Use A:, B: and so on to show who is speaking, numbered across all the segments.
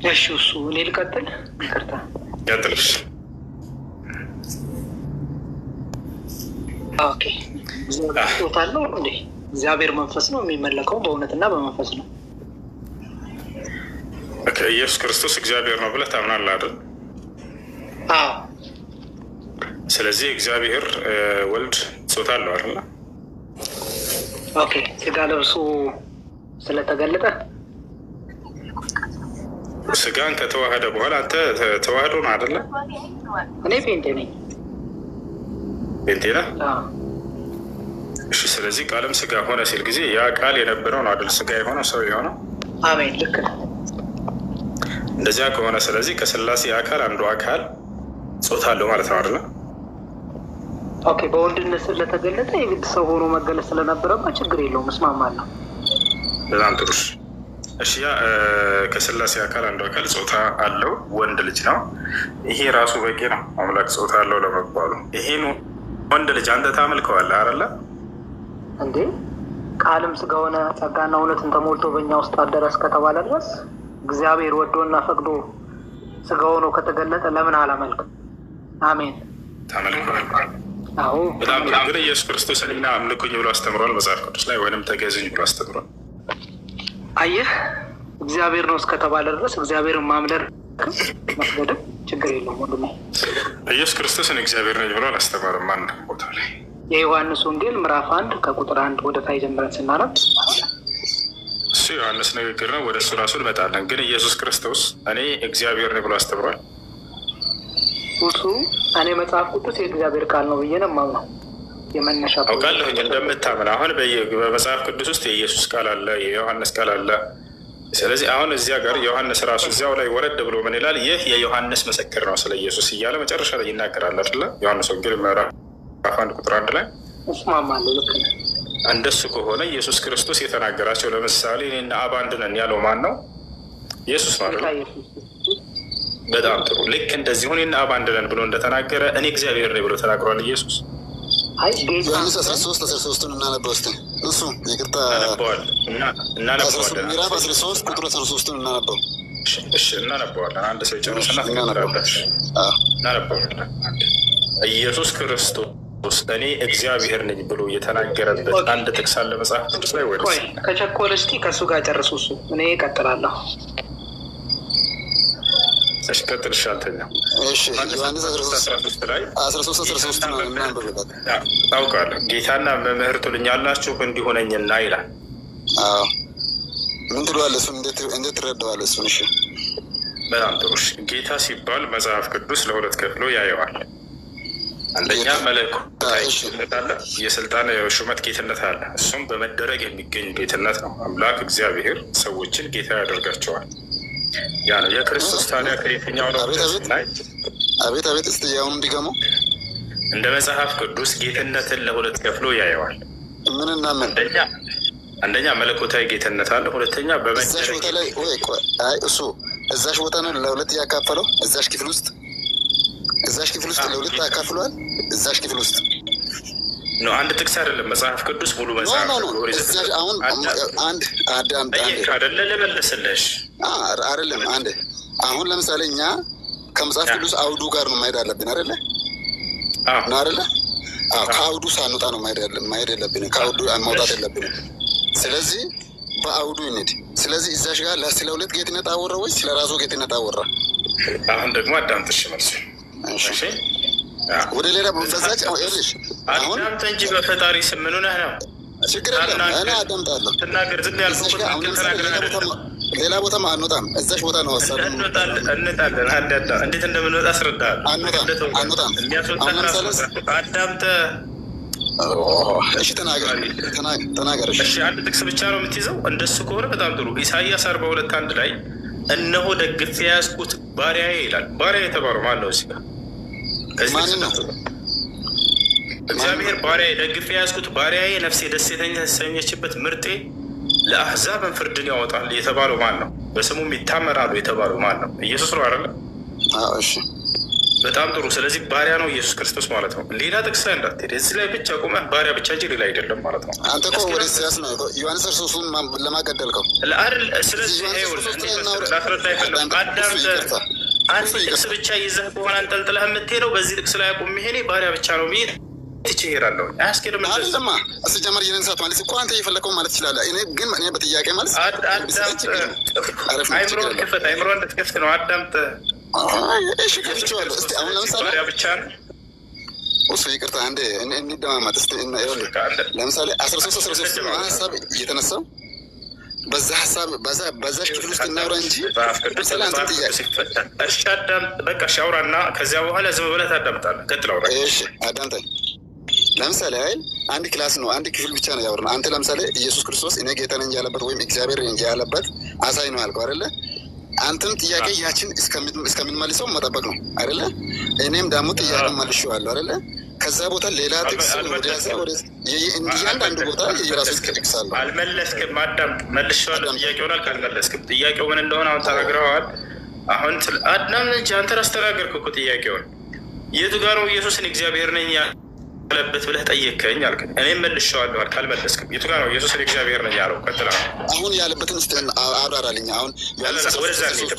A: እሺ እሱ እኔ ልቀጥል። ይቅርታ
B: ቀጥልሽ።
A: ኦኬ ቶታል እንዴ? እግዚአብሔር መንፈስ ነው፣ የሚመለከው በእውነትና በመንፈስ ነው።
B: ኢየሱስ ክርስቶስ እግዚአብሔር ነው ብለህ ታምናለህ አይደል?
A: አዎ።
B: ስለዚህ እግዚአብሔር ወልድ ጾታ አለው አይደል?
A: ኦኬ ስጋ ለብሶ ስለተገለጠ
B: ስጋን ከተዋህደ በኋላ አንተ ተዋህዶ ነው አይደለ?
A: እኔ ፔንቴ ነኝ።
B: ፔንቴ ነህ? እሺ። ስለዚህ ቃልም ስጋ ሆነ ሲል ጊዜ ያ ቃል የነበረው ነው አይደል? ስጋ የሆነው ሰው የሆነው።
A: አሜን፣ ልክ ነው።
B: እንደዚያ ከሆነ ስለዚህ ከስላሴ አካል አንዱ አካል ጾታ አለው ማለት ነው አይደለ?
A: ኦኬ። በወንድነት ስለተገለጠ የግድ ሰው ሆኖ መገለጽ ስለነበረበት ችግር የለውም፣ እስማማለሁ።
B: በጣም ጥሩ። እሺ፣ ያ ከስላሴ አካል አንዱ አካል ጾታ አለው፣ ወንድ ልጅ ነው። ይሄ ራሱ በቂ ነው አምላክ ጾታ አለው ለመባሉ። ይሄን ወንድ ልጅ አንተ ታመልከዋለህ አይደለ?
A: እንዴ ቃልም ስጋ ሆነ ጸጋና እውነትን ተሞልቶ በእኛ ውስጥ አደረ እስከተባለ ድረስ እግዚአብሔር ወዶና ፈቅዶ ስጋ ሆኖ ከተገለጠ ለምን አላመልክም? አሜን።
B: ታመልከዋለህ?
A: አዎ።
B: በጣም ግን ኢየሱስ ክርስቶስ እኔና አምልኩኝ ብሎ አስተምሯል መጽሐፍ ቅዱስ ላይ፣ ወይንም ተገዝኝ ብሎ አስተምሯል።
A: አየህ፣ እግዚአብሔር ነው እስከተባለ ድረስ እግዚአብሔርን ማምለክ መስገድም ችግር የለውም ወንድሜ።
B: ኢየሱስ ክርስቶስን እግዚአብሔር ነኝ ብሎ አላስተማርም ማንም ቦታ ላይ።
A: የዮሐንስ ወንጌል ምዕራፍ 1 ከቁጥር 1 ወደ ታይ ጀምረን ስናነብ
B: እሱ ዮሐንስ ንግግር ነው፣ ወደ እሱ ራሱ እንመጣለን። ግን ኢየሱስ ክርስቶስ እኔ እግዚአብሔር ነኝ ብሎ አስተምሯል።
A: እሱ እኔ መጽሐፍ ቅዱስ የእግዚአብሔር ቃል ነው ብዬ ነው የማምነው። የመነሻ
B: አውቃለሁኝ እንደምታምን። አሁን በመጽሐፍ ቅዱስ ውስጥ የኢየሱስ ቃል አለ፣ የዮሐንስ ቃል አለ። ስለዚህ አሁን እዚያ ጋር ዮሐንስ ራሱ እዚያው ላይ ወረድ ብሎ ምን ይላል? ይህ የዮሐንስ ምስክር ነው ስለ ኢየሱስ እያለ መጨረሻ ላይ ይናገራል አይደለ? ዮሐንስ ወንጌል ምዕራፍ 1 ቁጥር 1 ላይ
A: እስማማለሁ። ልክ ነው።
B: እንደሱ ከሆነ ኢየሱስ ክርስቶስ የተናገራቸው ለምሳሌ እኔና አብ አንድ ነን ያለው ማን ነው? ኢየሱስ ነው አይደለ? በጣም ጥሩ። ልክ እንደዚህ እኔና አብ አንድ ነን ብሎ እንደተናገረ እኔ እግዚአብሔር ነኝ ብሎ ተናግሯል ኢየሱስ።
C: ዮሐንስ 13 እናነበው እስኪ። እሱ ይቅርታ
B: እናነበዋለን።
C: ምዕራፍ 13 ቁጥር 13 እናነበው።
B: እሺ እናነበዋለን። አንድ ሰው ጨርስና እናነበዋለን። ኢየሱስ ክርስቶስ እኔ እግዚአብሔር ነኝ ብሎ የተናገረበት አንድ ጥቅስ አለ መጽሐፍ ቅዱስ ላይ ወይ?
A: ከቸኮል እስኪ ከእሱ ጋር ጨርሱ። እሱ እኔ እቀጥላለሁ።
B: እሺ ቀጥል። ሻልተኛው
C: ዮሐንስ 13
B: ላይ
C: 13 እናንብብበት።
B: ታውቃለህ ጌታና መምህር ትሉኛላችሁ እንዲሁ ነኝና ይላል።
C: ምን ትለዋለህ? እሱን እንዴት ትረዳዋለህ? እሱን እሺ፣
B: በጣም ጥሩ። ጌታ ሲባል መጽሐፍ ቅዱስ ለሁለት ከፍሎ ያየዋል። አንደኛ መለኮታዊ ጌትነት አለ፣ የስልጣን ሹመት ጌትነት አለ። እሱም በመደረግ የሚገኝ ጌትነት ነው። አምላክ እግዚአብሔር ሰዎችን ጌታ ያደርጋቸዋል። ያ ነው የክርስቶስ። ታዲያ ከየትኛው ነው ላይ?
C: አቤት አቤት፣ እስቲ ያሁኑ እንዲገሙ።
B: እንደ መጽሐፍ ቅዱስ ጌትነትን ለሁለት ከፍሎ ያየዋል።
C: ምንና ምን?
B: አንደኛ መለኮታዊ ጌትነት አለ፣ ሁለተኛ በመደረግ
C: ቦታ ላይ እሱ እዛሽ ቦታ ነው ለሁለት ያካፈለው። እዛሽ ክፍል ውስጥ ለሁለት ያካፍለዋል። እዛሽ ክፍል ውስጥ
B: ነው። አንድ ጥቅስ አይደለም መጽሐፍ ቅዱስ ሙሉ መጽሐፍ
C: አሁን አንድ
B: አይደለ ልመልስልሽ
C: አይደለም። አንድ አሁን ለምሳሌ እኛ ከመጽሐፍ ቅዱስ አውዱ ጋር ነው ማሄድ አለብን አይደለ? ነው አይደለ? ከአውዱ ሳንወጣ ነው ማሄድ የለብንም። ከአውዱ ማውጣት የለብንም። ስለዚህ በአውዱ እንሂድ። ስለዚህ እዛሽ ጋር ስለ ሁለት ጌትነት አወራ ወይ ስለ ራሱ ጌትነት አወራ?
B: አሁን ደግሞ አዳምጥሽ መልሱ።
C: ወደ ሌላ በዛች ልሽ
B: አዳምጠ እንጂ በፈጣሪ ስም ምን ሆነህ ነው?
C: ችግር የለም እኔ አዳምጣለሁ።
B: ትናገር። ዝም ያልኩህ
C: ሌላ ቦታ አንወጣም። እዛሽ ቦታ ነው ሀሳብ
B: እንወጣለን። እንዴት እንደምንወጣ አስረዳሃለሁ።
C: አንወጣም።
B: አዳምጠህ
C: እሺ ተናገር።
B: እሺ አንድ ጥቅስ ብቻ ነው የምትይዘው? እንደሱ ከሆነ በጣም ጥሩ። ኢሳይያስ 42:1 ላይ እነሆ ደግፌ የያዝኩት ባሪያዬ ይላል። ባሪያ የተባለው ማን ነው? እዚህ ጋር
C: ማን ነው?
B: እግዚአብሔር ባሪያዬ ደግፌ የያዝኩት ባሪያዬ፣ ነፍሴ ደስ የተሰኘችበት ምርጤ፣ ለአሕዛብን ፍርድን ያወጣል የተባለው ማን ነው? በስሙም ይታመናሉ የተባለው ማን ነው? ኢየሱስ ነው አይደለ?
C: እሺ
B: በጣም ጥሩ። ስለዚህ ባሪያ ነው ኢየሱስ ክርስቶስ ማለት ነው። ሌላ ጥቅስ ላይ እንዳትሄድ፣ እዚህ ላይ ብቻ ቆመህ ባሪያ ብቻ እንጂ ሌላ አይደለም ማለት ነው።
C: አንተ እኮ ወደ ኢሳያስ ነው ዮሐንስ ክርስቶስን ለማገደልከው
B: አይደል? ስለዚህ ላስረዳ አይፈለም። አንድ ጥቅስ ብቻ ይዘህ በሆነ አንጠልጥለህ የምትሄደው በዚህ ጥቅስ ላይ አቁም። ይሄኔ ባሪያ ብቻ ነው ብዬ ትቼ እሄዳለሁ። አያስኬድም።
C: አይደለማ አስጀመር የነሳት ማለት እኮ አንተ እየፈለከው ማለት ትችላለህ። እኔ ግን እኔ በጥያቄ ማለት
B: አይምሮን ክፈት፣ አይምሮ እንድትከፍት ነው። አዳምጥ።
C: እሺ ከፍቼዋለሁ። እስቲ አሁን ለምሳሌ
B: ባሪያ ብቻ ነው
C: እሱ ይቅርታ አንዴ እንደማማጥ እስቲ ለምሳሌ 13 ሀሳብ እየተነሳው በዛ ሀሳብ በዛች ክፍል ውስጥ እናውራ እንጂ ለምሳሌ አንተ ጥያቄ
B: እሺ አዳምጥ። በቃ እሺ አውራና ከዚያ በኋላ ዝም ብለህ ታዳምጣለህ። ቀጥል አውራ።
C: እሺ አዳምጠኝ። ለምሳሌ አንድ ክላስ ነው፣ አንድ ክፍል ብቻ ነው ያወራነው። አንተ ለምሳሌ ኢየሱስ ክርስቶስ እኔ ጌታ ነኝ ያለበት ወይም እግዚአብሔር ነኝ ያለበት አሳይ ነው ያልከው አይደለ? አንተም ጥያቄ ያችን እስከምንመልሰው መጠበቅ ነው አይደለ? እኔም ደግሞ ጥያቄ መልሼዋለሁ አይደለ? ከዛ ቦታ ሌላ ጥቅስ እያንዳንዱ ቦታ የራሱ ጥቅስ አለ።
B: አልመለስክም። አዳምጥ። መልሼዋለሁ። ጥያቄውን አልመለስክም። ጥያቄው ምን እንደሆነ አሁን ተናግረዋል። አሁን አዳም እንጂ አንተ ራስህ ተናገርክ እኮ ጥያቄውን። የቱ ጋር ነው ኢየሱስን እግዚአብሔር ነኝ ያለበት ብለህ ጠየቀኝ አልከኝ። እኔም መልሼዋለሁ አልክ። አልመለስክም። የቱ ጋር ነው ኢየሱስን እግዚአብሔር ነኝ ያለው? ቀጥላ
C: አሁን ያለበትን ስ አብራራልኝ። አሁን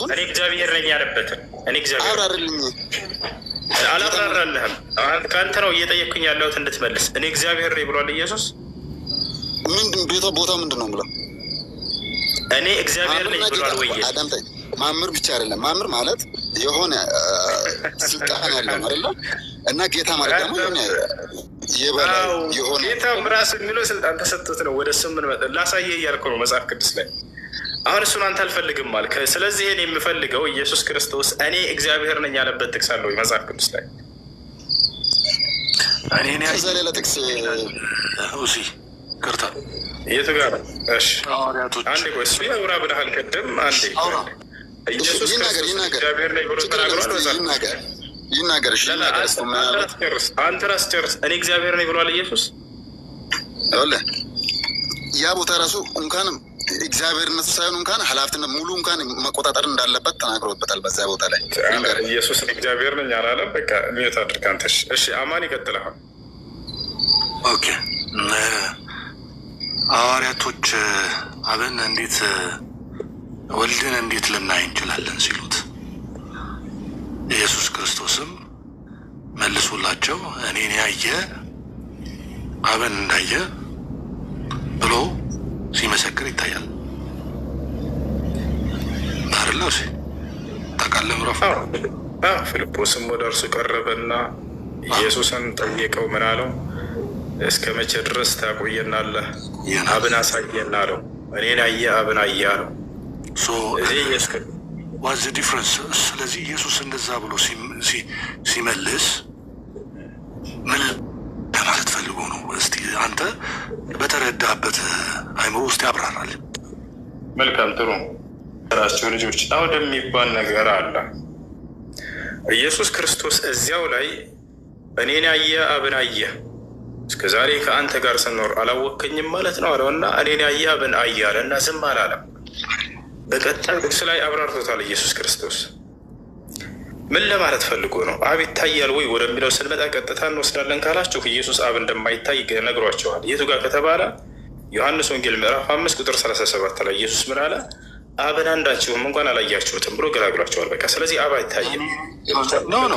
B: እኔ እግዚአብሔር ነኝ ያለበትን እኔ እግዚአብሔር
C: አብራራልኝ።
B: አላብራራልህም። ከአንተ ነው እየጠየቅኩኝ ያለሁት እንድትመልስ። እኔ እግዚአብሔር ነኝ ብሏል ኢየሱስ።
C: ምንድን ቦታው ምንድን ነው ብለው
B: እኔ እግዚአብሔር ነኝ ብሏል ወይ?
C: አዳምጠኝ። ማምር ብቻ አይደለም። ማምር ማለት የሆነ ስልጣን ያለው አይደለም። እና ጌታ ማለት ደግሞ የሆነ የበላይ የሆነ
B: ጌታ ራሱ የሚለው ስልጣን ተሰጥቶት ነው። ወደ እሱ ምን መጠ ላሳየህ እያልኩ ነው መጽሐፍ ቅዱስ ላይ። አሁን እሱን አንተ አልፈልግም አልክ። ስለዚህ እኔ የምፈልገው ኢየሱስ ክርስቶስ እኔ እግዚአብሔር ነኝ ያለበት ጥቅስ አለው መጽሐፍ ቅዱስ ላይ።
C: እዛ ሌላ ጥቅስ
D: ቅርታ
B: የቱ ጋር? እሺ አንዴ ቆይ፣ እሱ ያውራ ብለሃል ቅድም። አንዴ ኢየሱስ ክርስቶስ እግዚአብሔር ነኝ ብሎ ተናግሯል።
C: ይናገር።
B: አንተ ራስህ ጨርስ። እኔ እግዚአብሔር ነኝ ብሏል ኢየሱስ።
C: ያ ቦታ ራሱ እንኳን እግዚአብሔርነቱ ሳይሆን እንኳን ኃላፊነት ሙሉ እንኳን መቆጣጠር እንዳለበት ተናግሮበታል። በዛ ቦታ ላይ
B: ኢየሱስ እግዚአብሔር ነኝ አላለም። በቃ ሚወት አድርግ አንተ። እሺ አማን ይቀጥልሃል።
D: ኦኬ ሐዋርያቶች አብን እንዴት ወልድን እንዴት ልናይ እንችላለን ሲሉት ኢየሱስ ክርስቶስም መልሶላቸው እኔን ያየ አብን እንዳየ ብሎ ሲመሰክር ይታያል። ባርላው ታውቃለህ። ምዕራፍ
B: ፊልጶስም ወደ እርሱ ቀረበና ኢየሱስን ጠየቀው። ምን አለው? እስከ መቼ ድረስ ታቆየናለህ? አብን አሳየን አለው። እኔን ያየ አብን አየ አለው።
D: ዋዝ ዲፍረንስ። ስለዚህ ኢየሱስ እንደዛ ብሎ ሲመልስ ምን ለማለት ፈልጎ ነው? እስቲ አንተ በተረዳበት አይምሮ ውስጥ ያብራራል።
B: መልካም ጥሩ። ራቸው ልጆች አውድ የሚባል ነገር አለ። ኢየሱስ ክርስቶስ እዚያው ላይ እኔን ያየ አብን አየ፣ እስከ ዛሬ ከአንተ ጋር ስኖር አላወከኝም ማለት ነው አለውና እኔን ያየ አብን አየ አለ እና ዝም አላለም። በቀጣይ ጥቅስ ላይ አብራርቶታል ኢየሱስ ክርስቶስ። ምን ለማለት ፈልጎ ነው? አብ ይታያል ወይ ወደሚለው ስንመጣ ቀጥታ እንወስዳለን ካላችሁ ኢየሱስ አብ እንደማይታይ ነግሯቸዋል። የቱ ጋር ከተባለ ዮሐንስ ወንጌል ምዕራፍ 5 ቁጥር 37 ላይ ኢየሱስ ምን አለ? አብን አንዳችሁም እንኳን አላያችሁትም ብሎ ገላግሏቸዋል። በቃ ስለዚህ አብ አይታይም።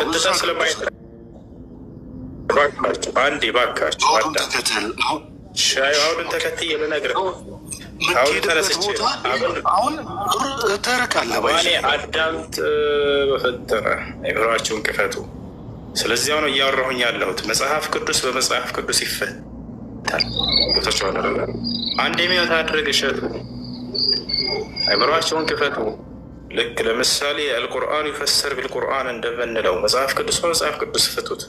B: ቀጥታ ስለማይታይ አንዴ ባካችሁ አሁን ተከትዬ ልነግርህ አሁን ተነስቼ
D: አሁን ተረቃለህ።
B: አዳምጥ በፈጠረ አይምሯችሁን ክፈቱ። ስለዚያው ነው እያወራሁኝ ያለሁት። መጽሐፍ ቅዱስ በመጽሐፍ ቅዱስ ይፈታል። ገብታችኋል አይደለ? አንድ የሚወት አድርግ እሸቱ። አይምሯችሁን ክፈቱ። ልክ ለምሳሌ አልቁርአን ይፈሰር ቢልቁርአን እንደምንለው መጽሐፍ ቅዱስ በመጽሐፍ ቅዱስ ፍቱት።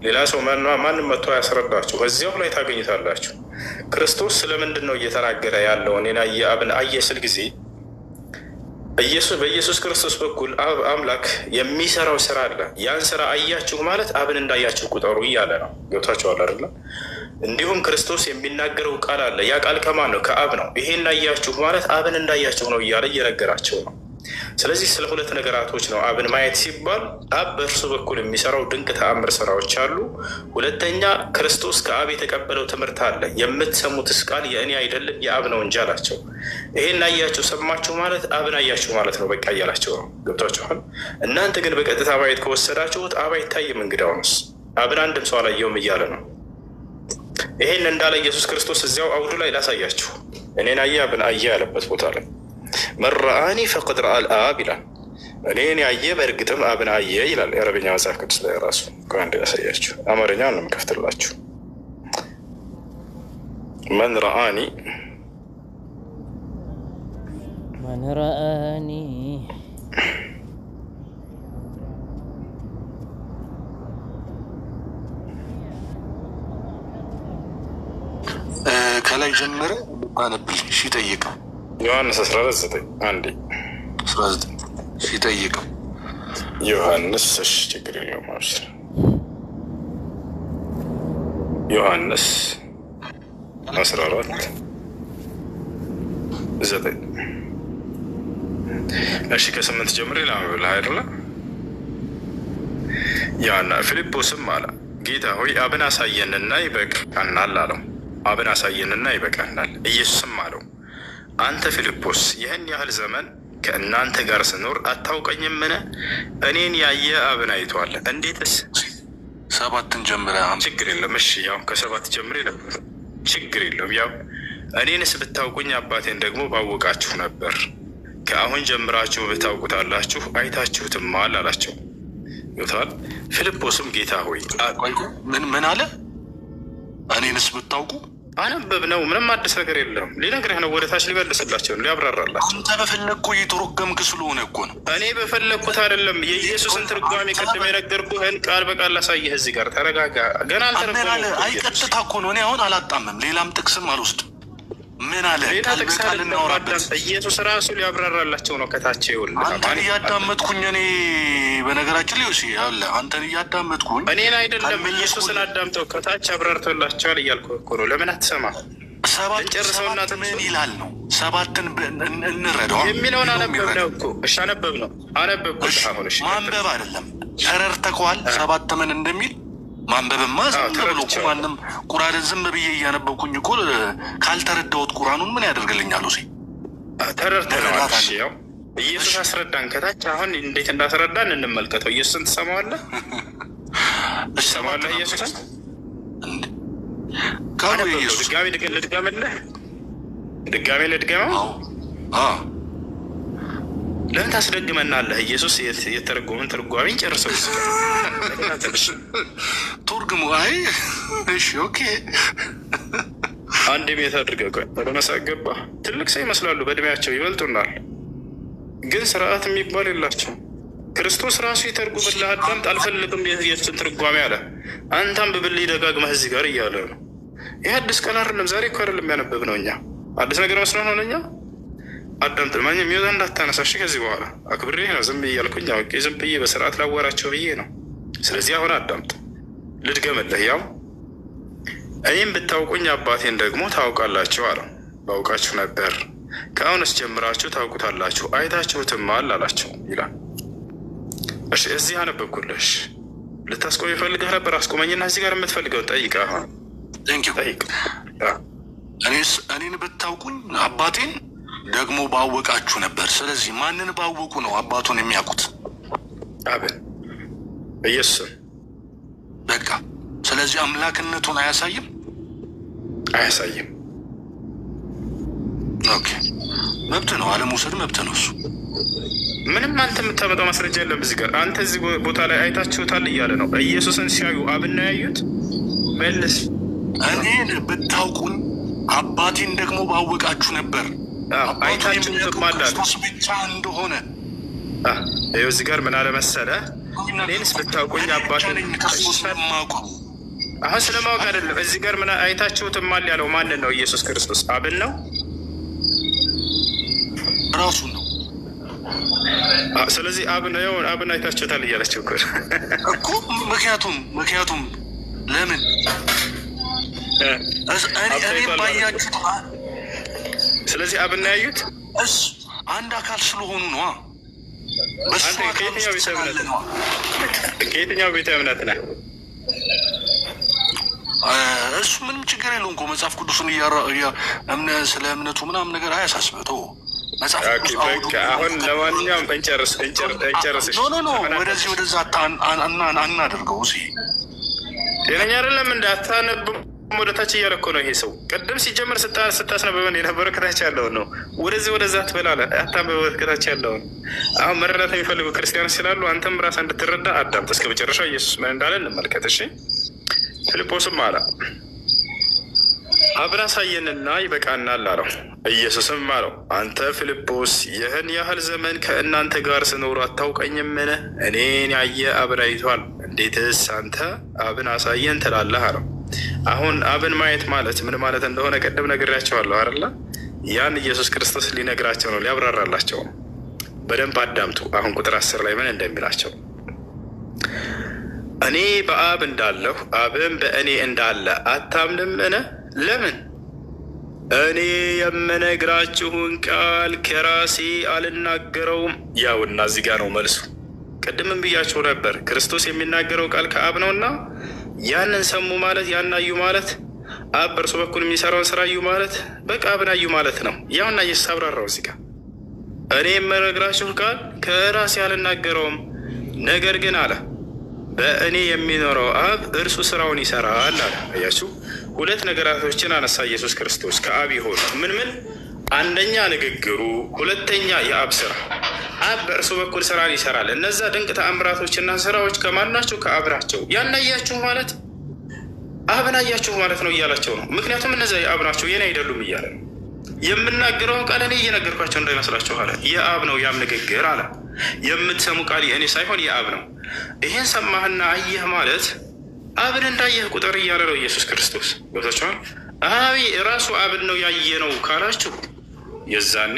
B: ሌላ ሰው ማንም መጥቶ ያስረዳችሁ፣ በዚያው ላይ ታገኙታላችሁ። ክርስቶስ ስለምንድን ነው እየተናገረ ያለው? እኔን ያየ አብን አየ ስል ጊዜ በኢየሱስ ክርስቶስ በኩል አብ አምላክ የሚሰራው ስራ አለ። ያን ስራ አያችሁ ማለት አብን እንዳያችሁ ቁጠሩ እያለ ነው። ገብታችኋል አይደለም? እንዲሁም ክርስቶስ የሚናገረው ቃል አለ። ያ ቃል ከማን ነው? ከአብ ነው። ይሄን አያችሁ ማለት አብን እንዳያችሁ ነው እያለ እየነገራቸው ነው። ስለዚህ ስለ ሁለት ነገራቶች ነው አብን ማየት ሲባል አብ በእርሱ በኩል የሚሰራው ድንቅ ተአምር ስራዎች አሉ። ሁለተኛ ክርስቶስ ከአብ የተቀበለው ትምህርት አለ። የምትሰሙትስ ቃል የእኔ አይደለም የአብ ነው እንጂ አላቸው። ይሄን አያችሁ ሰማችሁ ማለት አብን አያችሁ ማለት ነው በቃ እያላቸው ነው። ገብቷችኋል? እናንተ ግን በቀጥታ ማየት ከወሰዳችሁት አብ አይታይም። እንግዳውንስ አብን አንድም ሰው አላየውም እያለ ነው። ይሄን እንዳለ ኢየሱስ ክርስቶስ እዚያው አውዱ ላይ ላሳያችሁ። እኔን አየ አብን አየ ያለበት ቦታ ላይ መን ረአኒ ፈቀድ ረአል አብ ይላል። እኔን ያየ በእርግጥም አብን አየ ይላል። የአረብኛ መጽሐፍ ቅዱስ ላይ ራሱ ከአንድ ያሳያችሁ። አማርኛውን ነው የምከፍትላችሁ። መን ረአኒ
D: ከላይ ጀመረ ባነብል ሲጠይቀው
B: ዮሐንስ 14:9 አንዴ
D: 19 ሲጠይቀው
B: ዮሐንስ እሺ ችግር የለውም አብሽር። ዮሐንስ 14:9 እሺ ከ8 ጀምሬ ላምብልህ አይደለ? ያና ፊልጶስም አለ ጌታ ሆይ አብን አሳየንና ይበቃናል አለው። አብን አሳየንና ይበቃናል። ኢየሱስም አለው አንተ ፊልጶስ ይህን ያህል ዘመን ከእናንተ ጋር ስኖር አታውቀኝምን? እኔን ያየ አብን አይቷል። እንዴትስ
D: 7 ጀምረ
B: ችግር የለም እሺ ያው ከ7 ጀምሬ ነበር ችግር የለም ያው እኔንስ ብታውቁኝ አባቴን ደግሞ ባወቃችሁ ነበር። ከአሁን ጀምራችሁ ብታውቁታላችሁ አይታችሁትማል አላቸው። ይወታል ፊልጶስም ጌታ ሆይ
D: ምን አለ? እኔንስ ብታውቁ
B: አነበብ ነው። ምንም አዲስ ነገር የለም። ሊነግርህ ነው። ወደ ታች ሊመልስላቸው ነው፣ ሊያብራራላቸው።
D: አንተ በፈለግኩ እየተረጎምክ ስለሆነ እኮ ነው።
B: እኔ በፈለግኩት አይደለም። የኢየሱስን ትርጓሜ ቅድም የነገርኩህን ቃል በቃል ላሳየህ። እዚህ ጋር ተረጋጋ። ገና አልተረጎመም።
D: አይቀጥታ እኮ ነው። እኔ አሁን አላጣምም፣ ሌላም ጥቅስም አልወስድም። ምን አለ?
B: ሌላ ጥቅስ ልናወራበት ኢየሱስ ራሱ ሊያብራራላቸው ነው። ከታች ይኸውልህ
D: አንተን እያዳመጥኩኝ እኔ በነገራችን ላይ አለ አንተን እያዳመጥኩኝ
B: እኔን አይደለም ኢየሱስን አዳምጠው ከታች አብራርቶላቸዋል እያልኩህ እኮ ነው። ለምን አትሰማ?
D: 7 ምን ይላል ነው? 7ን እንረዳው
B: የሚለውን አነበብነው እኮ። እሺ አነበብነው፣ አነበብኩት። አሁን እሺ
D: ማንበብ አይደለም ተረድተኸዋል? 7 ምን እንደሚል ማንበብማ ዝም ብሎ እኮ ማንም ቁርአንን ዝም ብዬ እያነበብኩኝ እኮ ካልተረዳሁት ቁርአኑን ምን ያደርግልኛል? ሲ
B: ተረድተናል። ያው ኢየሱስ አስረዳን ከታች። አሁን እንዴት እንዳስረዳን እንመልከተው። ኢየሱስን ትሰማዋለህ? ትሰማዋለህ? ኢየሱስን ድጋሜ ልድገመው? ለምን ታስደግመናለህ? ኢየሱስ የተረጎመን ትርጓሜን ጨርሰው
D: ቱርግሙ። አይ እሺ ኦኬ
B: አንድ ቤት አድርገህ ቆይ። ወደ መሳቅ ገባህ። ትልቅ ሰው ይመስላሉ፣ በእድሜያቸው ይበልጡናል፣ ግን ስርዓት የሚባል የላቸው። ክርስቶስ ራሱ ይተርጉምልህ። አዳምጥ። አልፈልግም የሱን ትርጓሜ አለ። አንተ አንብብልኝ ደጋግመህ እዚህ ጋር እያለ ነው። ይህ አዲስ ቀን አይደለም። ዛሬ እኮ አይደለም ያነበብ ነው። እኛ አዲስ ነገር መስሎን ሆነ። እኛ አዳምጥ። ማኝ የሚወዛ እንዳታነሳሽ ከዚህ በኋላ አክብሬ ነው ዝም ብዬ ያልኩኝ። አውቄ ዝም ብዬ በስርዓት ላወራቸው ብዬ ነው። ስለዚህ አሁን አዳምጥ፣ ልድገምልህ። ያው እኔም ብታውቁኝ አባቴን ደግሞ ታውቃላችሁ አለው። ባውቃችሁ ነበር፣ ከአሁንስ ጀምራችሁ ታውቁታላችሁ፣ አይታችሁትማል አላቸው ይላል። እሺ እዚህ አነበብኩልሽ። ልታስቆም ይፈልግህ ነበር፣ አስቆመኝና እዚህ ጋር የምትፈልገውን ጠይቅ። አሁን ጠይቅ።
D: እኔን ብታውቁኝ አባቴን ደግሞ ባወቃችሁ ነበር። ስለዚህ ማንን ባወቁ ነው አባቱን የሚያውቁት?
B: አብን፣ ኢየሱስን።
D: በቃ ስለዚህ አምላክነቱን አያሳይም?
B: አያሳይም።
D: ኦኬ መብት ነው፣ አለመውሰድ መብት ነው። እሱ
B: ምንም አንተ የምታመጣው ማስረጃ የለም እዚህ ጋር። አንተ እዚህ ቦታ ላይ አይታችሁታል እያለ ነው። ኢየሱስን ሲያዩ አብን ነው ያዩት። መልስ።
D: እኔን ብታውቁኝ አባቴን ደግሞ ባወቃችሁ ነበር።
B: አይታችሁትም አላለ።
D: ክርስቶስ ብቻ እንደሆነ
B: ይኸው እዚህ ጋር ምን አለ መሰለህ? እኔንስ ብታውቁኝ አባቴን
D: ስለማውቀው።
B: አሁን ስለማወቅ አይደለም። እዚህ ጋር ምን አይታችሁትም አለ ያለው ማንን ነው? ኢየሱስ ክርስቶስ። አብን ነው
D: ራሱ ነው።
B: ስለዚህ አብን አይታችሁታል እያለችው
D: እኮ ምክንያቱም ለምን እኔ ባያችሁት።
B: ስለዚህ አብን ያዩት
D: አንድ አካል ስለሆኑ ነው።
B: ከየትኛው ቤተ እምነት ነህ?
D: እሱ ምንም ችግር የለውም እኮ መጽሐፍ ቅዱስን ስለ እምነቱ ምናምን ነገር አያሳስበው።
B: አሁን ለማንኛውም እንጨርስ።
D: ወደዛ አናደርገው።
B: ጤነኛ አይደለም እንዳታነብ ወደታች እያለኮ ነው ይሄ ሰው። ቅድም ሲጀምር ስታስነበበን የነበረ ከታች ያለውን ነው። ወደዛ ትበላለ አታንበበ ከታች ያለውን። አሁን መረዳት የሚፈልጉ ክርስቲያኖች ስላሉ አንተም ራስህ እንድትረዳ አዳምጥ እስከ መጨረሻው። ኢየሱስ ምን እንዳለ እንመልከት። እሺ ፊልጶስም አለ አብን አሳየንና ይበቃናል አለው። ኢየሱስም አለው አንተ ፊልጶስ ይህን ያህል ዘመን ከእናንተ ጋር ስኖር አታውቀኝምን? እኔን ያየ አብን አይቷል። እንዴትስ አንተ አብን አሳየን ትላለህ አለው። አሁን አብን ማየት ማለት ምን ማለት እንደሆነ ቀደም ነግሬያቸዋለሁ አይደለ? ያን ኢየሱስ ክርስቶስ ሊነግራቸው ነው፣ ሊያብራራላቸው። በደንብ አዳምጡ። አሁን ቁጥር 10 ላይ ምን እንደሚላቸው እኔ በአብ እንዳለሁ አብም በእኔ እንዳለ አታምንምን? ለምን? እኔ የምነግራችሁን ቃል ከራሴ አልናገረውም። ያውና እዚህ ጋር ነው መልሱ። ቅድምም ብያችሁ ነበር ክርስቶስ የሚናገረው ቃል ከአብ ነውና ያንን ሰሙ ማለት ያን አዩ ማለት አብ በእርሱ በኩል የሚሰራውን ስራ አዩ ማለት በቃ አብን አዩ ማለት ነው። ያውና ኢየሱስ አብራራው እዚህ ጋር እኔ የምነግራችሁ ቃል ከራሴ አልናገረውም፣ ነገር ግን አለ በእኔ የሚኖረው አብ እርሱ ስራውን ይሰራል አለ። አያችሁ፣ ሁለት ነገራቶችን አነሳ ኢየሱስ ክርስቶስ ከአብ የሆኑ ምን? አንደኛ ንግግሩ፣ ሁለተኛ የአብ ስራ። አብ በእርሱ በኩል ስራን ይሰራል። እነዛ ድንቅ ተአምራቶችና ስራዎች ከማን ናቸው? ከአብ ናቸው። ያን አያችሁ ማለት አብን አያችሁ ማለት ነው እያላቸው ነው። ምክንያቱም እነዚያ የአብ ናቸው የኔ አይደሉም እያለ ነው። የምናገረውን ቃል እኔ እየነገርኳቸው እንዳይመስላችሁ አለ። የአብ ነው ያም ንግግር አለ። የምትሰሙ ቃል የእኔ ሳይሆን የአብ ነው። ይህን ሰማህና አየህ ማለት አብን እንዳየህ ቁጥር እያለ ነው ኢየሱስ ክርስቶስ። ገብታችኋል? አብ ራሱ አብን ነው ያየ ነው ካላችሁ የዛኔ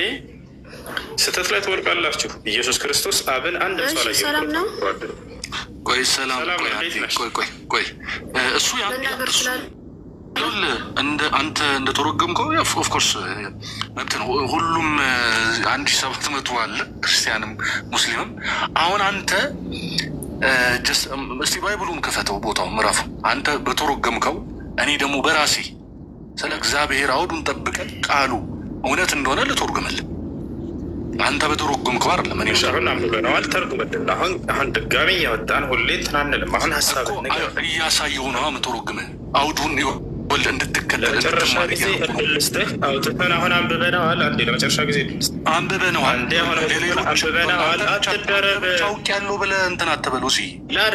B: ስህተት ላይ ትወድቃላችሁ። ኢየሱስ ክርስቶስ አብን አንድ ሰው ላይ
E: ሰላም ነው።
D: ቆይ ሰላም ቆይ እሱ እንደ አንተ እንደተረጎምከው ኦፍኮርስ መብት ነው። ሁሉም 1700 አለ ክርስቲያንም ሙስሊምም። አሁን አንተ እስቲ ባይብሉን ክፈተው ቦታው ምዕራፉ አንተ በተረጎምከው፣ እኔ ደግሞ በራሴ ስለ እግዚአብሔር አውዱን ጠብቀን ቃሉ እውነት እንደሆነ ልተርጉምልህ። አንተ በተረጎምከው አይደለም እኔ
B: ሻሁን አንብበነዋል፣ ተርጉምልን። አሁን ድጋሚ እያወጣን ሁሌ ትናንልም። አሁን ሀሳብ
D: እያሳየሁ ነው የምተረጉምህ አውዱን ወል እንድትከተል
B: ለመጨረሻ ጊዜ ልስጥህ አውጥተን አሁን አንብበነዋል። አንዴ ለመጨረሻ ጊዜ
D: አንብበነዋል።
B: አንዴ አሁን አንብበነዋል። አትደረብ
D: ታውቅ ያለው ብለህ እንትን አትበለው።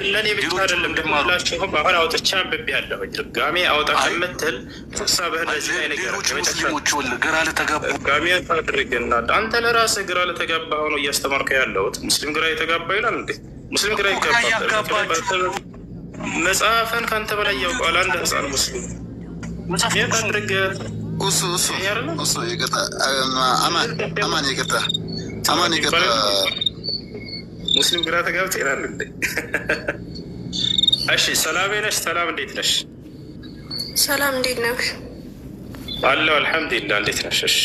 B: ለእኔ ብቻ አይደለም ደሞላችሁም አሁን አውጥቼ አንብቤያለሁ። ድጋሜ አውጣ ከምትል ሀሳብህን ለዚህ ላይ ነገር
D: ሙስሊሞች ወል ግራ ለተጋቡ
B: ድጋሜ ታድርግና አንተ ለራስህ ግራ ለተጋባህ ነው እያስተማርከ ያለሁት። ሙስሊም ግራ የተጋባ ይላል እንዴ? ሙስሊም ግራ ይጋባል። መጽሐፍን ከአንተ በላይ ያውቀዋል አንድ ህፃን ሙስሊም። ሙስሊም ግራ ተጋብተህ ይላል እንዴ? እሺ ሰላም ነሽ? ሰላም እንዴት ነሽ?
E: ሰላም እንዴት ነህ?
B: አለሁ አልሐምዱሊላህ። እንዴት ነሽ?
E: እሺ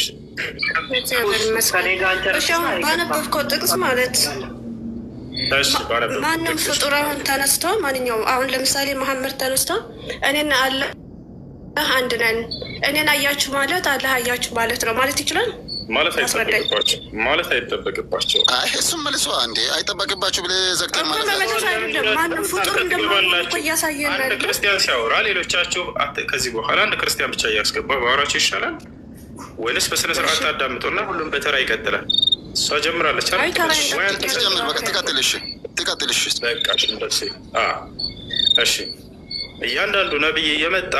E: አሁን ባነበብከው ጥቅስ ማለት ማንም ፍጡር አሁን ተነስቶ ማንኛውም አሁን ለምሳሌ መሐመድ ተነስቶ እኔና አለ አንድ ነን፣ እኔን አያችሁ ማለት አላህ አያችሁ ማለት ነው ማለት ይችላል?
B: ማለት አይጠበቅባቸው።
C: እሱም መልሶ አንዴ አይጠበቅባቸው ብለህ ዘግተህ ማለት
E: ማንም ፍጡር እንደማለት እያሳየን
B: አንድ ክርስቲያን ሲያወራ ሌሎቻችሁ ከዚህ በኋላ አንድ ክርስቲያን ብቻ እያስገባ ባወራቸው ይሻላል ወይንስ በስነ ስርዓት ታዳምጡና ሁሉም በተራ ይቀጥላል? እሷ ጀምራለች።
C: ትቀጥልሽ።
B: እሺ እያንዳንዱ ነቢይ እየመጣ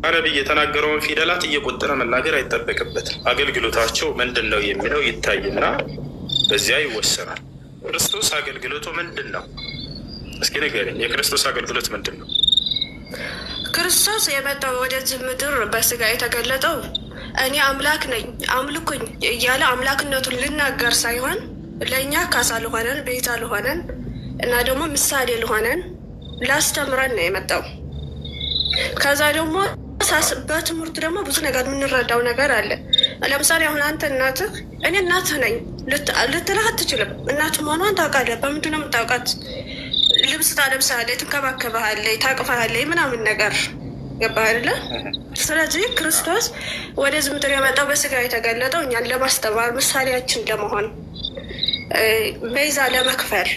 B: ነቢይ የተናገረውን ፊደላት እየቆጠረ መናገር አይጠበቅበትም። አገልግሎታቸው ምንድን ነው የሚለው ይታይና በዚያ ይወሰናል። ክርስቶስ አገልግሎቱ ምንድን ነው? እስኪ ንገረኝ። የክርስቶስ አገልግሎት ምንድን ነው?
E: ክርስቶስ የመጣው ወደዚህ ምድር በስጋ የተገለጠው እኔ አምላክ ነኝ አምልኩኝ እያለ አምላክነቱን ልናገር ሳይሆን ለእኛ ካሳ ልሆነን ቤዛ ልሆነን እና ደግሞ ምሳሌ ልሆነን ላስተምረን ነው የመጣው። ከዛ ደግሞ በትምህርቱ ደግሞ ብዙ ነገር የምንረዳው ነገር አለ። ለምሳሌ አሁን አንተ እናትህ እኔ እናትህ ነኝ ልትልህ አትችልም። እናትህ መሆኗን ታውቃለህ። በምንድን ነው የምታውቃት? ልብስ ታለብሳለች፣ ትንከባከባለች፣ ታቅፋለች ምናምን ነገር ገባህ አይደለ? ስለዚህ ክርስቶስ ወደዚህ ምድር የመጣው በስጋ የተገለጠው እኛን ለማስተማር ምሳሌያችን ለመሆን ቤዛ ለመክፈል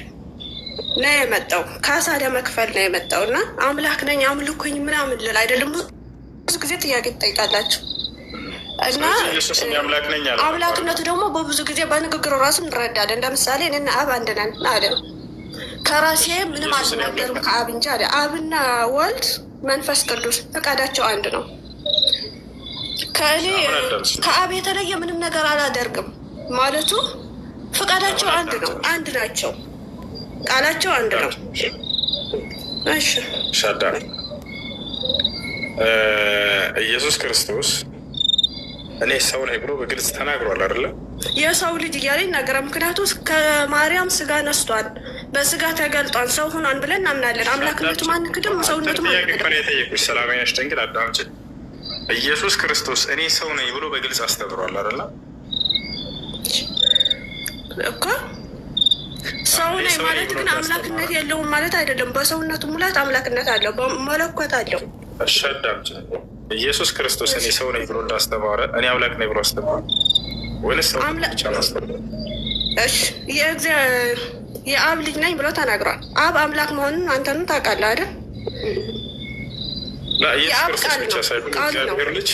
E: ነው የመጣው። ካሳ ለመክፈል ነው የመጣው እና አምላክ ነኝ አምልኩኝ ምናምን ልል አይደለም። ብዙ ጊዜ ጥያቄ ትጠይቃላችሁ እና አምላክነቱ ደግሞ በብዙ ጊዜ በንግግሩ ራሱ እንረዳለን። እንደምሳሌ እኔና አብ አንድ ነን አለ። ከራሴ ምንም አልናገርም ከአብ እንጂ አለ። አብና ወልድ መንፈስ ቅዱስ ፈቃዳቸው አንድ ነው። ከእኔ ከአብ የተለየ ምንም ነገር አላደርግም ማለቱ ፈቃዳቸው አንድ ነው። አንድ ናቸው። ቃላቸው አንድ ነው። እሺ
B: ሻዳ ኢየሱስ ክርስቶስ እኔ ሰው ነኝ ብሎ በግልጽ ተናግሯል አይደለ?
E: የሰው ልጅ እያለ ይናገራል። ምክንያቱም ከማርያም ስጋ ነስቷል፣ በስጋ ተገልጧል፣ ሰው ሆኗል ብለን እናምናለን። አምላክነቱ ማንክድም፣ ሰውነቱ ማንክድም።
B: የጠየቁሽ ሰላማዊ ነሽ ድንግል አዳምጪ። ኢየሱስ ክርስቶስ እኔ ሰው ነኝ ብሎ በግልጽ አስተምሯል አይደለ? እኮ ሰው ነኝ ማለት ግን አምላክነት የለውም ማለት አይደለም። በሰውነቱ ሙላት አምላክነት አለው፣ በመለኮት አለው። እሺ አዳምጪ። ኢየሱስ ክርስቶስ እኔ ሰው ነኝ ብሎ እንዳስተማረ እኔ አምላክ ነኝ ብሎ አስተማረ ወይስ ሰው ብቻ ነው አስተማረ?
E: እሺ የአብ ልጅ ነኝ ብሎ ተናግሯል። አብ አምላክ መሆኑን አንተንም ታውቃለህ አይደል?
B: ኢየሱስ ክርስቶስ ብቻ ሳይሆን እግዚአብሔር ልጅ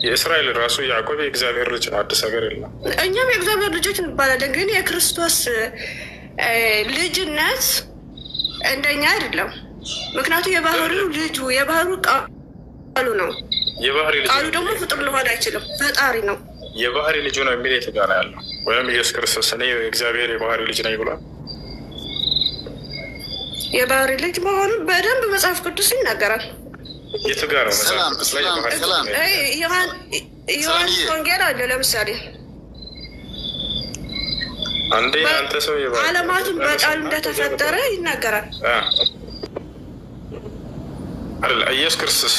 B: የእስራኤል ራሱ ያዕቆብ የእግዚአብሔር ልጅ ነው። አዲስ ነገር የለም።
E: እኛም የእግዚአብሔር ልጆች እንባላለን። ግን የክርስቶስ ልጅነት እንደኛ አይደለም። ምክንያቱም የባህሪው ልጁ የባህሪው ቃሉ ነው። ቃሉ ደግሞ ፍጡር ሊሆን አይችልም፣ ፈጣሪ ነው።
B: የባህሪ ልጁ ነው የሚል የት ጋር ነው ያለው? ወይም ኢየሱስ ክርስቶስ እኔ የእግዚአብሔር የባህሪ ልጅ ነኝ ብሏል?
E: የባህሪ ልጅ መሆኑን በደንብ መጽሐፍ ቅዱስ ይናገራል።
B: የቱ ጋር ነው መጽሐፍ ቅዱስ ላይ?
E: ዮሐንስ ወንጌል አለ ለምሳሌ
B: አንዴ አንተ ሰው
E: ዓለማትን በቃሉ እንደተፈጠረ ይናገራል
B: አይደል? ኢየሱስ ክርስቶስ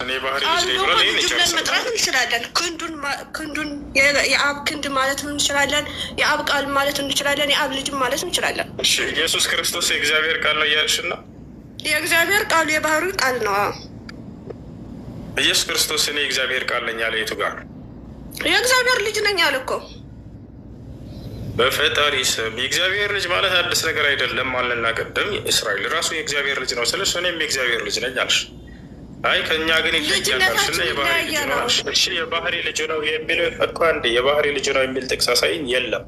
B: እኔ ባህሪ ልጅ ነኝ ብሎ
E: ብለን መጥራት እንችላለን። ክንዱን የአብ ክንድ ማለት እንችላለን። የአብ ቃል ማለት እንችላለን። የአብ ልጅ ማለት እንችላለን።
B: እሺ ኢየሱስ ክርስቶስ የእግዚአብሔር ቃል ነው እያልሽ ነው?
E: የእግዚአብሔር ቃሉ የባህሪው ቃል ነው።
B: ኢየሱስ ክርስቶስ እኔ የእግዚአብሔር ቃል ነኝ ያለ የቱ ጋር?
E: የእግዚአብሔር ልጅ ነኝ አለ እኮ
B: በፈጣሪ ስም። የእግዚአብሔር ልጅ ማለት አዲስ ነገር አይደለም አለና ቅድም እስራኤል ራሱ የእግዚአብሔር ልጅ ነው ስለሽ እኔም የእግዚአብሔር ልጅ ነኝ አልሽ። አይ ከእኛ ግን ይለያልና የባህሪ ልጅ ነው። እሺ የባህሪ ልጅ ነው የሚል እኮ አንድ የባህሪ ልጅ ነው የሚል ጥቅስ አሳይኝ። የለም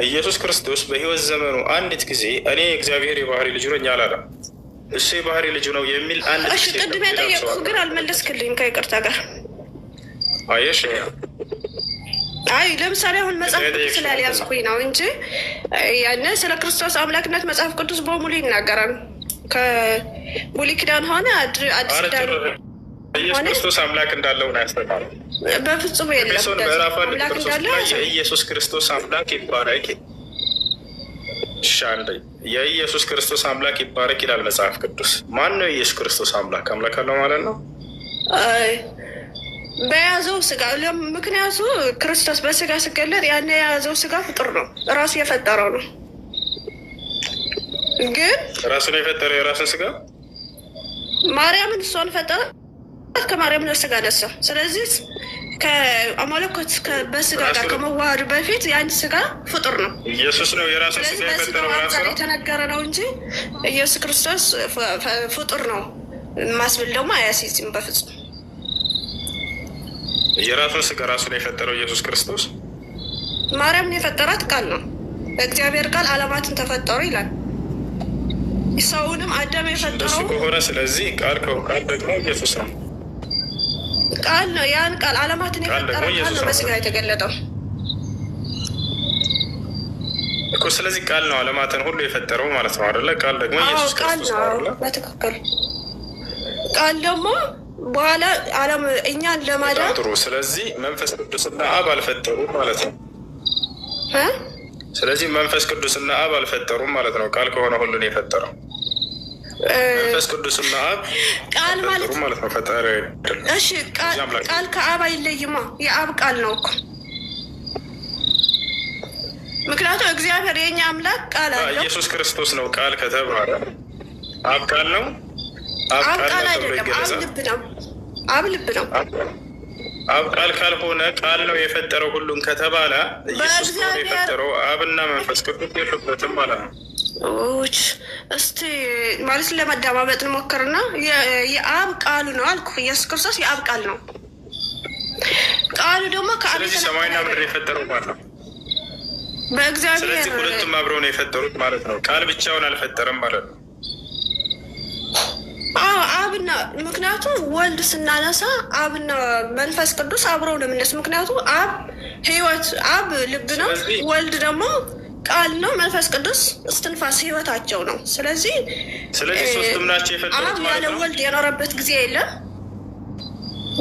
B: ኢየሱስ ክርስቶስ በሕይወት ዘመኑ አንዲት ጊዜ እኔ የእግዚአብሔር የባህሪ ልጅ ነኝ አላለም። እሱ የባህሪ ልጅ ነው የሚል አንድ
E: እሺ ቅድም የጠየቅኩህ ግን አልመለስክልኝ ከይቅርታ ጋር።
B: አየሽ
E: አይ ለምሳሌ አሁን መጽሐፍ ቅዱስ ስላልያዝኩኝ ነው እንጂ ያኔ ስለ ክርስቶስ አምላክነት መጽሐፍ ቅዱስ በሙሉ ይናገራል። ከብሉይ ኪዳን ሆነ አዲስ ኪዳን
B: ኢየሱስ ክርስቶስ አምላክ እንዳለው ነው ያስተማረው።
E: በፍጹም የለም።
B: አምላክ እንዳለው የኢየሱስ ክርስቶስ አምላክ ይባረክ። ሻንዴ የኢየሱስ ክርስቶስ አምላክ ይባረክ ይላል መጽሐፍ ቅዱስ። ማን ነው የኢየሱስ ክርስቶስ አምላክ? አምላክ አለው ማለት ነው በያዘው ስጋ። ምክንያቱ ክርስቶስ በስጋ ሲገለጥ ያን የያዘው ስጋ ፍጡር ነው፣ ራሱ የፈጠረው ነው። ግን ራሱን የፈጠረው የራሱን ስጋ
E: ማርያምን እሷን ፈጠረ፣ ከማርያም ነው ስጋ ነሳ። ስለዚህ ከመለኮት በስጋ ጋር ከመዋሃዱ በፊት ያን ስጋ ፍጡር ነው።
B: ኢየሱስ ነው የራሱን ስጋ የፈጠረው ራሱ ነው
E: የተነገረ ነው እንጂ ኢየሱስ ክርስቶስ ፍጡር ነው ማስብል ደግሞ አያሲዝም በፍጹም።
B: የራሱን ስጋ ራሱን የፈጠረው ኢየሱስ ክርስቶስ
E: ማርያምን የፈጠራት ቃል ነው። እግዚአብሔር ቃል ዓለማትን ተፈጠሩ ይላል። ሰውንም አዳም የፈጠረው
B: ከሆነ ስለዚህ ቃል ደግሞ ኢየሱስ ነው።
E: ቃል ነው። ያን ቃል ዓለማትን የፈጠረው ቃል ነው በስጋ የተገለጠው
B: እኮ። ስለዚህ ቃል ነው ዓለማትን ሁሉ የፈጠረው ማለት ነው አይደለ? ቃል ደግሞ ኢየሱስ ክርስቶስ ነው አይደለ?
E: በትክክል ቃል ደግሞ በኋላ ዓለም እኛን ለማዳን
B: ጥሩ። ስለዚህ መንፈስ ቅዱስና አብ አልፈጠሩም ማለት ነው። ስለዚህ መንፈስ ቅዱስና አብ አልፈጠሩም ማለት ነው። ቃል ከሆነ ሁሉን የፈጠረው መንፈስ ቅዱስና አብ
E: ቃል ማለት
B: ነው ፈጣሪ አይደለም።
E: እሺ ቃል ከአብ አይለይማ፣ የአብ ቃል ነው እኮ። ምክንያቱም እግዚአብሔር የኛ አምላክ ቃል አለው።
B: ኢየሱስ ክርስቶስ ነው ቃል ከተባለ አብ ቃል ነው።
E: አብ ቃል አይደለም፣ አብ ልብ ነው። አብ ልብ ነው።
B: አብ ቃል ካልሆነ ቃል ነው የፈጠረው ሁሉን ከተባለ ኢየሱስ ነው የፈጠረው። አብና መንፈስ ቅዱስ የሉበትም ማለት ነው።
E: እስቲ ማለት ለመደማመጥ እንሞክርና የአብ ቃሉ ነው አልኩ። ኢየሱስ ክርስቶስ የአብ ቃል ነው። ቃሉ ደግሞ ከአብ
B: ስለዚህ ሰማይና ምድር የፈጠረው ማለት ነው
E: በእግዚአብሔር።
B: ስለዚህ ሁለቱም አብረው ነው የፈጠሩት ማለት ነው። ቃል ብቻውን አልፈጠረም ማለት ነው።
E: አብና ምክንያቱም ወልድ ስናነሳ አብና መንፈስ ቅዱስ አብረው ነው የምነሱ። ምክንያቱም አብ ህይወት፣ አብ ልብ ነው። ወልድ ደግሞ ቃል ነው። መንፈስ ቅዱስ እስትንፋስ ህይወታቸው ነው። ስለዚህ
B: ሶስቱም ናቸው የፈጠሩት
E: አብ ያለ ወልድ የኖረበት ጊዜ የለም።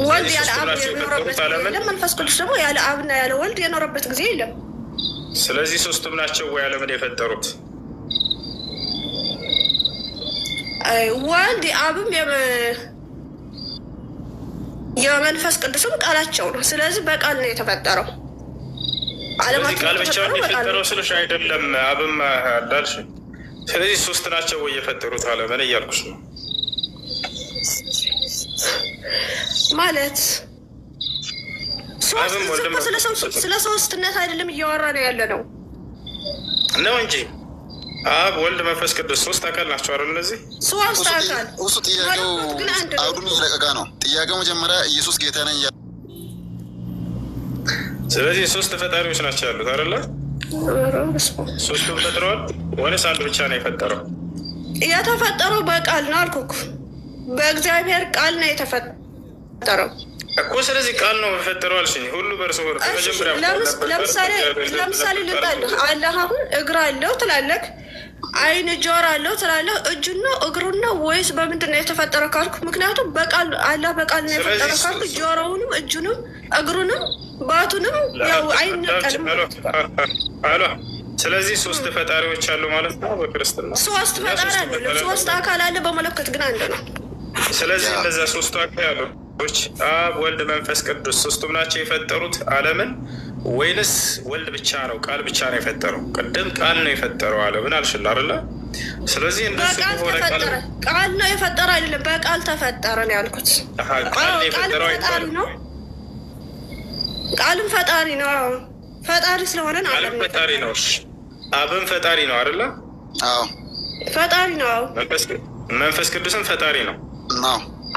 E: ወልድ ያለ አብ የኖረበት ጊዜ የለም። መንፈስ ቅዱስ ደግሞ ያለ አብና ያለ ወልድ የኖረበት ጊዜ የለም።
B: ስለዚህ ሶስቱም ናቸው ወይ ዓለምን የፈጠሩት?
E: ወልድ አብም የመንፈስ ቅዱስም ቃላቸው ነው። ስለዚህ በቃል ነው የተፈጠረው።
B: ስለዚህ ቃል ብቻውን የፈጠረው ስልሽ አይደለም አብም አላልሽ። ስለዚህ ሶስት ናቸው ወይ የፈጠሩት ዓለምን እያልኩሽ ነው
E: ማለት። ስለ ሶስትነት አይደለም እያወራ ነው ያለ ነው
B: እንጂ አብ ወልድ መንፈስ ቅዱስ ሶስት አካል ናቸው አይደል? እነዚህ
E: ሶስት አካል
C: እሱ ጥያቄው አውዱን እየለቀቀ ነው። ጥያቄው መጀመሪያ ኢየሱስ ጌታ ነኝ።
B: ስለዚህ ሶስት ፈጣሪዎች ናቸው ያሉት አይደለ? ሶስቱም ፈጥረዋል ወይስ አንድ ብቻ ነው የፈጠረው?
E: የተፈጠረው በቃል ነው አልኩህ። በእግዚአብሔር ቃል ነው የተፈጠረው
B: እኮ። ስለዚህ ቃል ነው የፈጠረው አልሽኝ። ሁሉ በእርሱ
E: ለምሳሌ ልጣለህ አላህ አሁን እግር አለው ትላለህ፣ አይን ጆሮ አለው ትላለህ። እጁና እግሩና ወይስ በምንድን ነው የተፈጠረው ካልኩ፣ ምክንያቱም በቃል አላህ በቃል ነው የፈጠረው ካልኩ፣ ጆሮውንም እጁንም እግሩንም ባቱንም ያው አይነቀልም
B: አሏ። ስለዚህ ሶስት ፈጣሪዎች አሉ ማለት ነው በክርስትና።
E: ሶስት ፈጣሪ አለ፣ ሶስት አካል አለ፣ በመለኮት ግን አንድ ነው።
B: ስለዚህ እነዛ ሶስቱ አካል ያሉ አብ ወልድ መንፈስ ቅዱስ ሶስቱም ናቸው የፈጠሩት ዓለምን ወይንስ ወልድ ብቻ ነው ቃል ብቻ ነው የፈጠረው? ቅድም ቃል ነው የፈጠረው ዓለምን አልሽል አይደለ? ስለዚህ እነሱ
E: ቃል ነው የፈጠረ አይደለም፣ በቃል ተፈጠረ ነው ያልኩት።
B: ቃል የፈጠረው
E: ነው። ቃልም ፈጣሪ ነው። ፈጣሪ ስለሆነ ነው።
B: ቃልም ፈጣሪ ነው። አብም ፈጣሪ ነው አይደለ?
C: አዎ
E: ፈጣሪ ነው።
B: መንፈስ ቅዱስም ፈጣሪ ነው።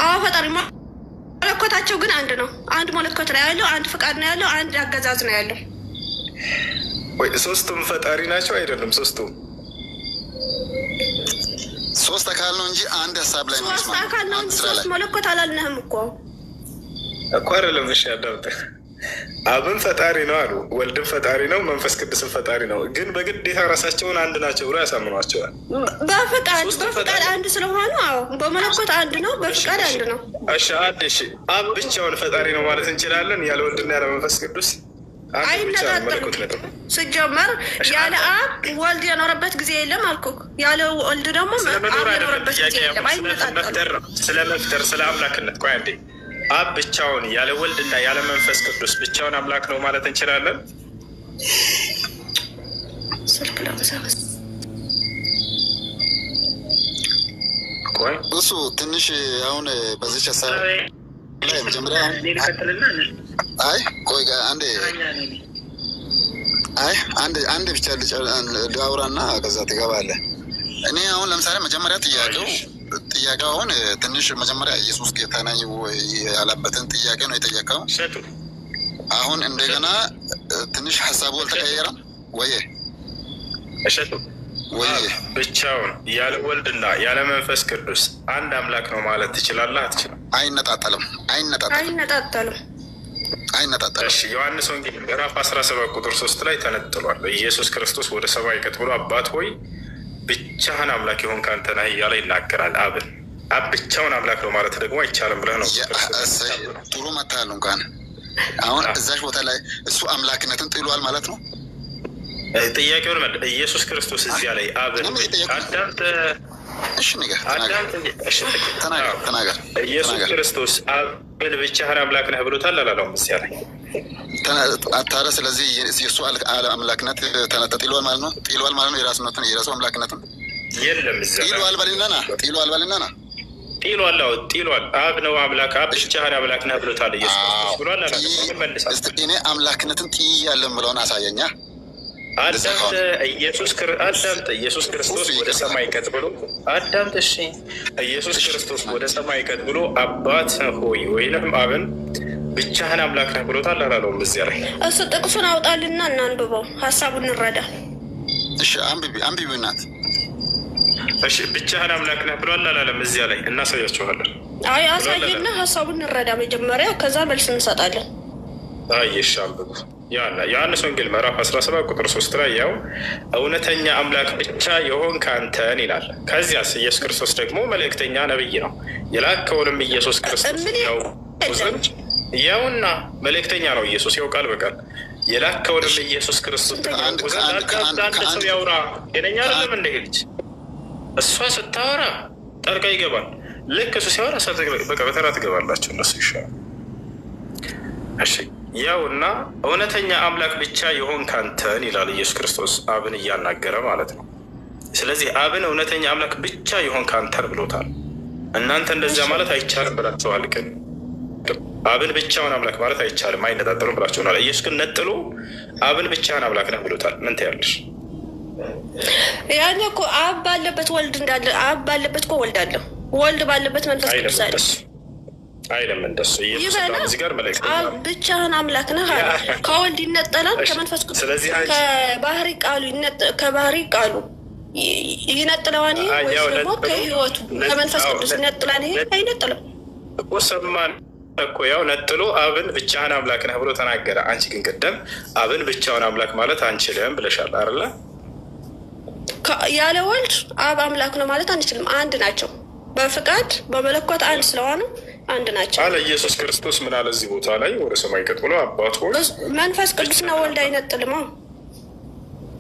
E: አዎ ፈጣሪ መለኮታቸው ግን አንድ ነው። አንድ መለኮት ነው ያለው፣ አንድ ፍቃድ ነው ያለው፣ አንድ አገዛዝ ነው ያለው።
B: ወይ ሶስቱም ፈጣሪ ናቸው አይደለም?
C: ሶስት አካል ነው እንጂ አንድ ሀሳብ ላይ ነው።
E: ሶስት አካል ነው እንጂ ሶስት መለኮት አላልንህም እኮ
B: አይደለም። እሺ አዳምጠህ አብን ፈጣሪ ነው አሉ፣ ወልድም ፈጣሪ ነው፣ መንፈስ ቅዱስም ፈጣሪ ነው። ግን በግዴታ ራሳቸውን አንድ ናቸው ብሎ ያሳምኗቸዋል።
E: በፍቃድ አንድ ስለሆኑ አዎ፣ በመለኮት አንድ ነው፣ በፍቃድ አንድ ነው።
B: እሺ አብ ብቻውን ፈጣሪ ነው ማለት እንችላለን? ያለ ወልድና ያለ መንፈስ ቅዱስ
E: አይነጣጠሉም። ሲጀመር ያለ አብ ወልድ የኖረበት ጊዜ የለም አልኩህ። ያለ ወልድ ደግሞ አብ የኖረበት ጊዜ የለም። አይነጣጠሉም።
B: ስለ መፍጠር ስለ አምላክነት ቆይ አንዴ። አብ ብቻውን ያለ ወልድና ያለ መንፈስ ቅዱስ ብቻውን አምላክ ነው ማለት እንችላለን? ቆይ
C: እሱ ትንሽ አሁን በዚች ሀሳብ ላይ መጀመሪያ አንድ ብቻ ሊያውራና ከዛ ትገባለህ። እኔ አሁን ለምሳሌ መጀመሪያ ጥያቄው አሁን ትንሽ መጀመሪያ ኢየሱስ ጌታ ነኝ ወይ ያለበትን ጥያቄ ነው የጠየቀው። አሁን እንደገና ትንሽ ሀሳቡ አልተቀየረም ወይ?
B: ብቻውን ያለ ወልድና ያለ መንፈስ ቅዱስ አንድ አምላክ ነው ማለት ትችላለህ? አትችልም?
C: አይነጣጠልም። እሺ
B: ዮሐንስ ወንጌል ምዕራፍ 17 ቁጥር 3 ላይ ተነጥሏል። ኢየሱስ ክርስቶስ ወደ ሰማይ ቀጥ ብሎ አባት ሆይ ብቻህን አምላክ የሆን ከአንተ ነህ እያለ ይናገራል። አብ ብቻውን አምላክ ነው ማለት ደግሞ አይቻልም ብለህ ነው።
C: ጥሩ መታል እንኳን አሁን እዛሽ ቦታ ላይ እሱ አምላክነትን ጥሏል ማለት ነው።
B: ጥያቄውን ኢየሱስ ክርስቶስ እዚያ ላይ አብን
C: እሺ ንገር፣ ተናገር።
B: ኢየሱስ ክርስቶስ አብን ብቻህን አምላክ ነህ ብሎታል አላለውም? እዚያ ላይ
C: ታዲያ ስለዚህ የእሱ አምላክነት ጥሏል ማለት ነው። ጥሏል ማለት ነው የራሱ አምላክነትን
B: የለም።
C: ጥሏል በልና
B: ጥሏል። አብ ነው አምላክ፣ አብ ብቻህን አምላክ ነህ ብሎታል ኢየሱስ ክርስቶስ ብሏል አላለውም? ይመልሳል።
C: እኔ አምላክነትን ጥያለሁ ብለውን አሳየኛ።
B: ኢየሱስ ክርስቶስ ወደ ሰማይ ቀጥ ብሎ እሺ፣ ኢየሱስ ክርስቶስ ወደ ሰማይ ቀጥ ብሎ አባት ሆይ ወይንም አብን ብቻህን አምላክ ነህ ብሎታል አላለውም? እዚያ ላይ
E: እሱ ጥቅሱን አውጣልና እናንብበው፣ ሀሳቡን እንረዳ።
C: እሺ አንብቢ ናት።
B: እሺ ብቻህን አምላክ ነህ ብሏል አላለም? እዚያ ላይ እናሳያችኋለን።
E: አይ አሳይና ሀሳቡን እንረዳ መጀመሪያ፣ ከዛ መልስ እንሰጣለን።
B: እሺ አንብቡ። ዮሐንስ ወንጌል ምዕራፍ 17 ቁጥር 3 ላይ ያው እውነተኛ አምላክ ብቻ የሆንክ አንተን ይላል። ከዚያስ ኢየሱስ ክርስቶስ ደግሞ መልእክተኛ ነብይ ነው። የላከውንም ኢየሱስ ክርስቶስ ያውና መልእክተኛ ነው ኢየሱስ ያው ቃል በቃል የላከውንም ኢየሱስ ክርስቶስ አንድ ሰው ያውራ የነኛ አይደለም እንደ ልጅ እሷ ስታወራ ጠርቃ ይገባል። ልክ እሱ ሲያወራ በቃ በተራ ትገባላችሁ እነሱ ይሻላል። እሺ ያውና እውነተኛ አምላክ ብቻ የሆንክ አንተን ይላል ኢየሱስ ክርስቶስ አብን እያናገረ ማለት ነው። ስለዚህ አብን እውነተኛ አምላክ ብቻ የሆንክ አንተን ብሎታል። እናንተ እንደዚያ ማለት አይቻልም ብላችኋል። ግን አብን ብቻውን አምላክ ማለት አይቻልም፣ አይነጣጠሉም ብላችኋል። ኢየሱስ ግን ነጥሎ አብን ብቻህን አምላክ ነህ ብሎታል። ምን ትያለሽ?
E: ያኔ እኮ አብ ባለበት ወልድ እንዳለ፣ አብ ባለበት እኮ ወልድ አለ፣ ወልድ ባለበት መንፈስ ቅዱስ አለ። አይደለም እንደሱ ኢየሱስ እዚህ ጋር መልእክት ብቻህን አምላክ ነህ ከወልድ ይነጠላል፣ ከመንፈስ ቅዱስ ከባህሪ ቃሉ ይነጥለዋል። ወይ ደግሞ ከህይወቱ ከመንፈስ ቅዱስ ይነጥላል። ይሄ አይነጥልም
B: እኮ ሰማን እኮ ያው ነጥሎ አብን ብቻህን አምላክ ነህ ብሎ ተናገረ። አንቺ ግን ቀደም አብን ብቻውን አምላክ ማለት አንችልም ብለሻል አይደለ?
E: ያለ ወልድ አብ አምላክ ነው ማለት አንችልም። አንድ ናቸው በፍቃድ በመለኮት አንድ ስለሆኑ አንድ ናቸው
B: አለ ኢየሱስ ክርስቶስ። ምን አለ እዚህ ቦታ ላይ ወደ ሰማይ ቀጥ ብሎ አባት ሆይ
E: መንፈስ ቅዱስና ወልድ አይነጥልም።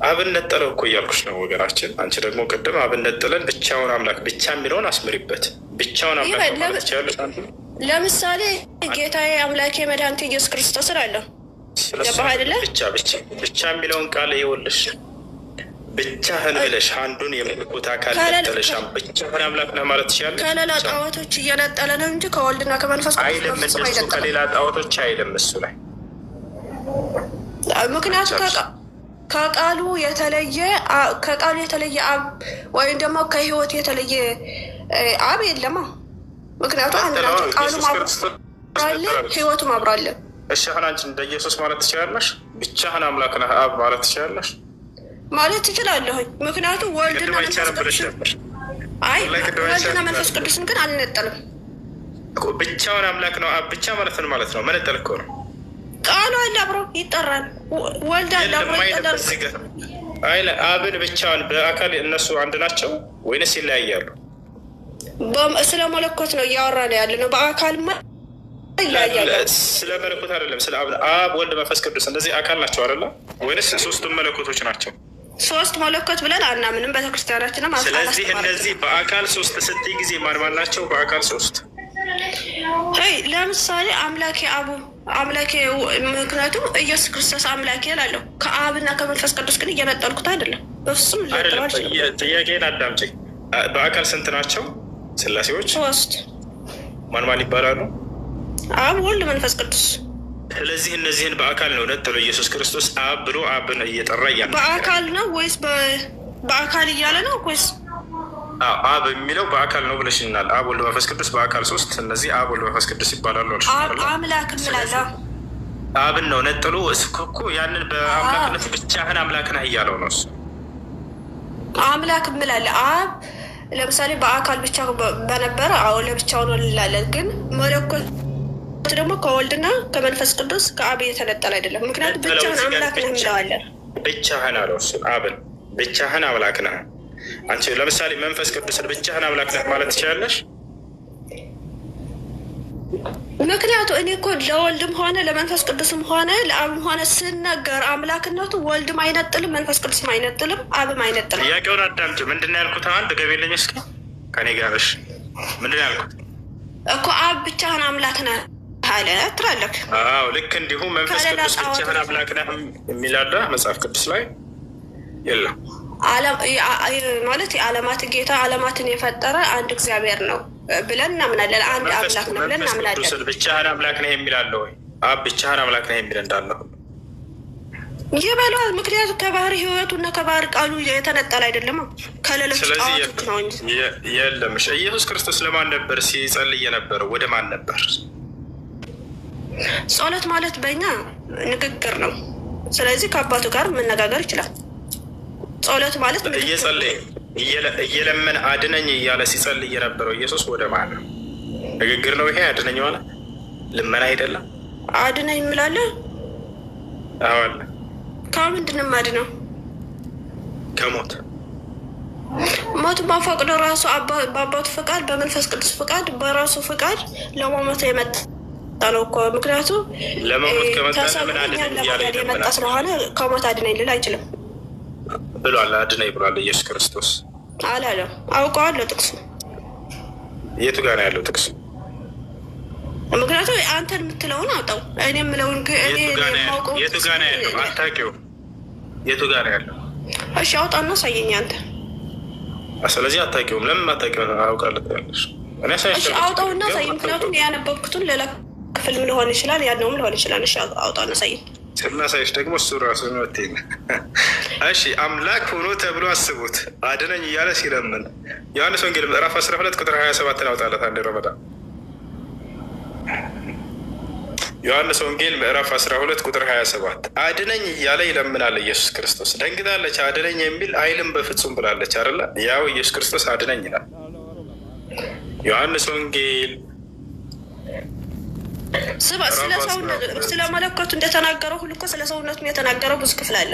B: አብን ነጠለው እኮ እያልኩሽ ነው ወገናችን። አንቺ ደግሞ ቅድም አብን ነጥለን ብቻውን አምላክ ብቻ የሚለውን አስምሪበት። ብቻውን አምላክ ማለት ይቻላል።
E: ለምሳሌ ጌታዬ አምላኬ መድኃኒቴ ኢየሱስ ክርስቶስ እላለሁ።
B: ብቻ የሚለውን ቃል ይኸውልሽ፣ ብቻህን ብለሽ አንዱን የመለኮት አካል ነጠለሽ ብቻህን አምላክ ነህ ማለት ትችላለሽ።
E: ከሌላ ጣዖቶች እየነጠለ ነው እንጂ ከወልድና ከመንፈስ ቅዱስ
B: አይልም። እንደሱ ከሌላ ጣዖቶች አይልም እሱ ላይ።
E: ምክንያቱም ከቃሉ የተለየ አብ ወይም ደግሞ ከህይወት የተለየ አብ የለማ። ምክንያቱም አንድ ናቸው። ቃሉ ማብራለ ህይወቱ ማብራለ።
B: እሺ አሁን አንቺ እንደ ኢየሱስ ማለት ትችላለሽ? ብቻህን አምላክ ነህ አብ ማለት ትችላለሽ?
E: ማለት ትችላለሁኝ። ምክንያቱም ወልድና መንፈስ ቅዱስን ግን አልነጠልም።
B: ብቻውን አምላክ ነው አብ ብቻ ማለት ነው ማለት ነው። መነጠል እኮ ነው።
E: ቃሉ አለ አብሮ ይጠራል። ወልድ አለ አብሮ ይጠራል።
B: አብን ብቻውን በአካል እነሱ አንድ ናቸው ወይንስ ይለያያሉ?
E: ስለ መለኮት ነው እያወራን ያለ ነው። በአካልማ ይለያያሉ።
B: ስለ መለኮት አይደለም። ስለ አብ ወልድ መንፈስ ቅዱስ እንደዚህ አካል ናቸው አይደለ? ወይንስ ሶስቱም መለኮቶች ናቸው?
E: ሶስት መለኮት ብለን አናምንም ቤተክርስቲያናችንም።
B: ስለዚህ እነዚህ በአካል ሶስት ስትይ ጊዜ ማን ናቸው? በአካል ሶስት
E: ለምሳሌ አምላኬ ምክንያቱም ኢየሱስ ክርስቶስ አምላኬ እላለሁ። ከአብና ከመንፈስ ቅዱስ ግን እየነጠልኩት አይደለም በፍጹም።
B: ጥያቄን አዳምጪኝ። በአካል ስንት ናቸው ስላሴዎች?
E: ሶስት።
B: ማን ይባላሉ?
E: አብ ወልድ መንፈስ ቅዱስ።
B: ስለዚህ እነዚህን በአካል ነው ነጥሎ ኢየሱስ ክርስቶስ አብ ብሎ አብን እየጠራ እያለ
E: በአካል ነው ወይስ በአካል እያለ ነው ወይስ
B: አብ የሚለው በአካል ነው ብለሽናል። አብ ወልድ መንፈስ ቅዱስ በአካል ሶስት። እነዚህ አብ ወልድ መንፈስ ቅዱስ ይባላሉ።
E: አምላክ እንላለን።
B: አብን ነው ነጥሎ እስኮኮ ያንን በአምላክነት ብቻህን አምላክ ነህ እያለው ነው እሱ።
E: አምላክ እንላለን። አብ ለምሳሌ በአካል ብቻ በነበረ ለብቻው ነው እንላለን። ግን መለኮት ደግሞ ከወልድና ከመንፈስ ቅዱስ ከአብ የተነጠለ አይደለም። ምክንያቱም ብቻህን አምላክ ነህ እንለዋለን።
B: ብቻህን አለው እሱ አብን ብቻህን አምላክ ነህ። አንቺ ለምሳሌ መንፈስ ቅዱስን ብቻህን አምላክ ነህ ማለት ትችላለሽ?
E: ምክንያቱ እኔ እኮ ለወልድም ሆነ ለመንፈስ ቅዱስም ሆነ ለአብም ሆነ ስነገር አምላክነቱ ወልድም አይነጥልም፣ መንፈስ ቅዱስም አይነጥልም፣ አብም አይነጥልም።
B: ጥያቄውን አዳምጪ። ምንድን ነው ያልኩት? አንድ ገቢ የለኝ እስኪ ከኔ ጋር እሺ፣ ምንድን ያልኩት
E: እኮ አብ ብቻህን አምላክ ነህ አለ ትላለህ።
B: አዎ ልክ እንዲሁ መንፈስ ቅዱስ ብቻህን አምላክ ነህ የሚል አለ መጽሐፍ ቅዱስ ላይ የለም። ማለት የዓለማት ጌታ ዓለማትን የፈጠረ አንድ እግዚአብሔር ነው ብለን እናምናለን። አንድ አምላክ ነው ብለን እናምናለን። ብቻህን አምላክ ነህ የሚል አለ ወይ? አብ ብቻህን አምላክ ነህ የሚል እንዳለው
E: ይበላል። ምክንያቱም ከባህሪ ህይወቱ እና ከባህሪ ቃሉ የተነጠለ አይደለም። ከሌሎች ጣዖቶች ነው እንጂ
B: የለም። ኢየሱስ ክርስቶስ ለማን ነበር ሲጸልይ የነበረው? ወደ ማን ነበር?
E: ጸሎት ማለት በእኛ ንግግር ነው። ስለዚህ ከአባቱ ጋር መነጋገር ይችላል። ጸሎት ማለት
B: እየጸለየ እየለመን አድነኝ እያለ ሲጸልይ የነበረው ኢየሱስ ወደ ማን ነው? ንግግር ነው ይሄ። አድነኝ ማለት ልመና አይደለም።
E: አድነኝ የምላለ
B: አዋለ
E: ከምንድን ነው የማድነው?
B: ከሞት
E: ሞት በፈቅዶ ራሱ በአባቱ ፈቃድ፣ በመንፈስ ቅዱስ ፈቃድ፣ በራሱ ፈቃድ ለመሞት የመጣ ነው እኮ። ምክንያቱም
B: ለመሞት ከመጣ ምን አድነኝ እያለ
E: የመጣ ስለሆነ ከሞት አድነኝ ልል አይችልም
B: ብሏል። አድነኝ ብሏል ኢየሱስ ክርስቶስ
E: አላለም። አውቀዋለሁ ጥቅሱ
B: የቱ ጋር ነው ያለው ጥቅሱ?
E: ምክንያቱም አንተን የምትለውን አውጣው፣ እኔ የምለውን የማውቀው
B: የቱ ጋር ነው ያለው? አታውቂውም? የቱ ጋር ነው ያለው?
E: እሺ አውጣና ሳየኝ አንተ።
B: ስለዚህ አታውቂውም። ለምን አታውቂውም? አውቃለሁ ትላለሽ።
E: እሺ አውጣውና ሳየኝ። ምክንያቱም ያነበብኩትን ሌላ ክፍልም ሊሆን ይችላል፣ ያለውም ሊሆን ይችላል። እሺ አውጣና ሳየኝ።
B: ስናሳይሽ ደግሞ እሱ ራሱ ነው። እሺ አምላክ ሆኖ ተብሎ አስቡት አድነኝ እያለ ሲለምን ዮሐንስ ወንጌል ምዕራፍ 12 ቁጥር 27 አውጣለት አንድ ረመዳን። ዮሐንስ ወንጌል ምዕራፍ 12 ቁጥር 27 አድነኝ እያለ ይለምናል ኢየሱስ ክርስቶስ። ደንግጣለች። አድነኝ የሚል አይልም በፍጹም ብላለች አይደለ? ያው ኢየሱስ ክርስቶስ አድነኝ ይላል። ዮሐንስ ወንጌል
E: ስለ መለኮቱ እንደተናገረው ሁሉ እኮ ስለ ሰውነቱ የተናገረው ብዙ ክፍል አለ።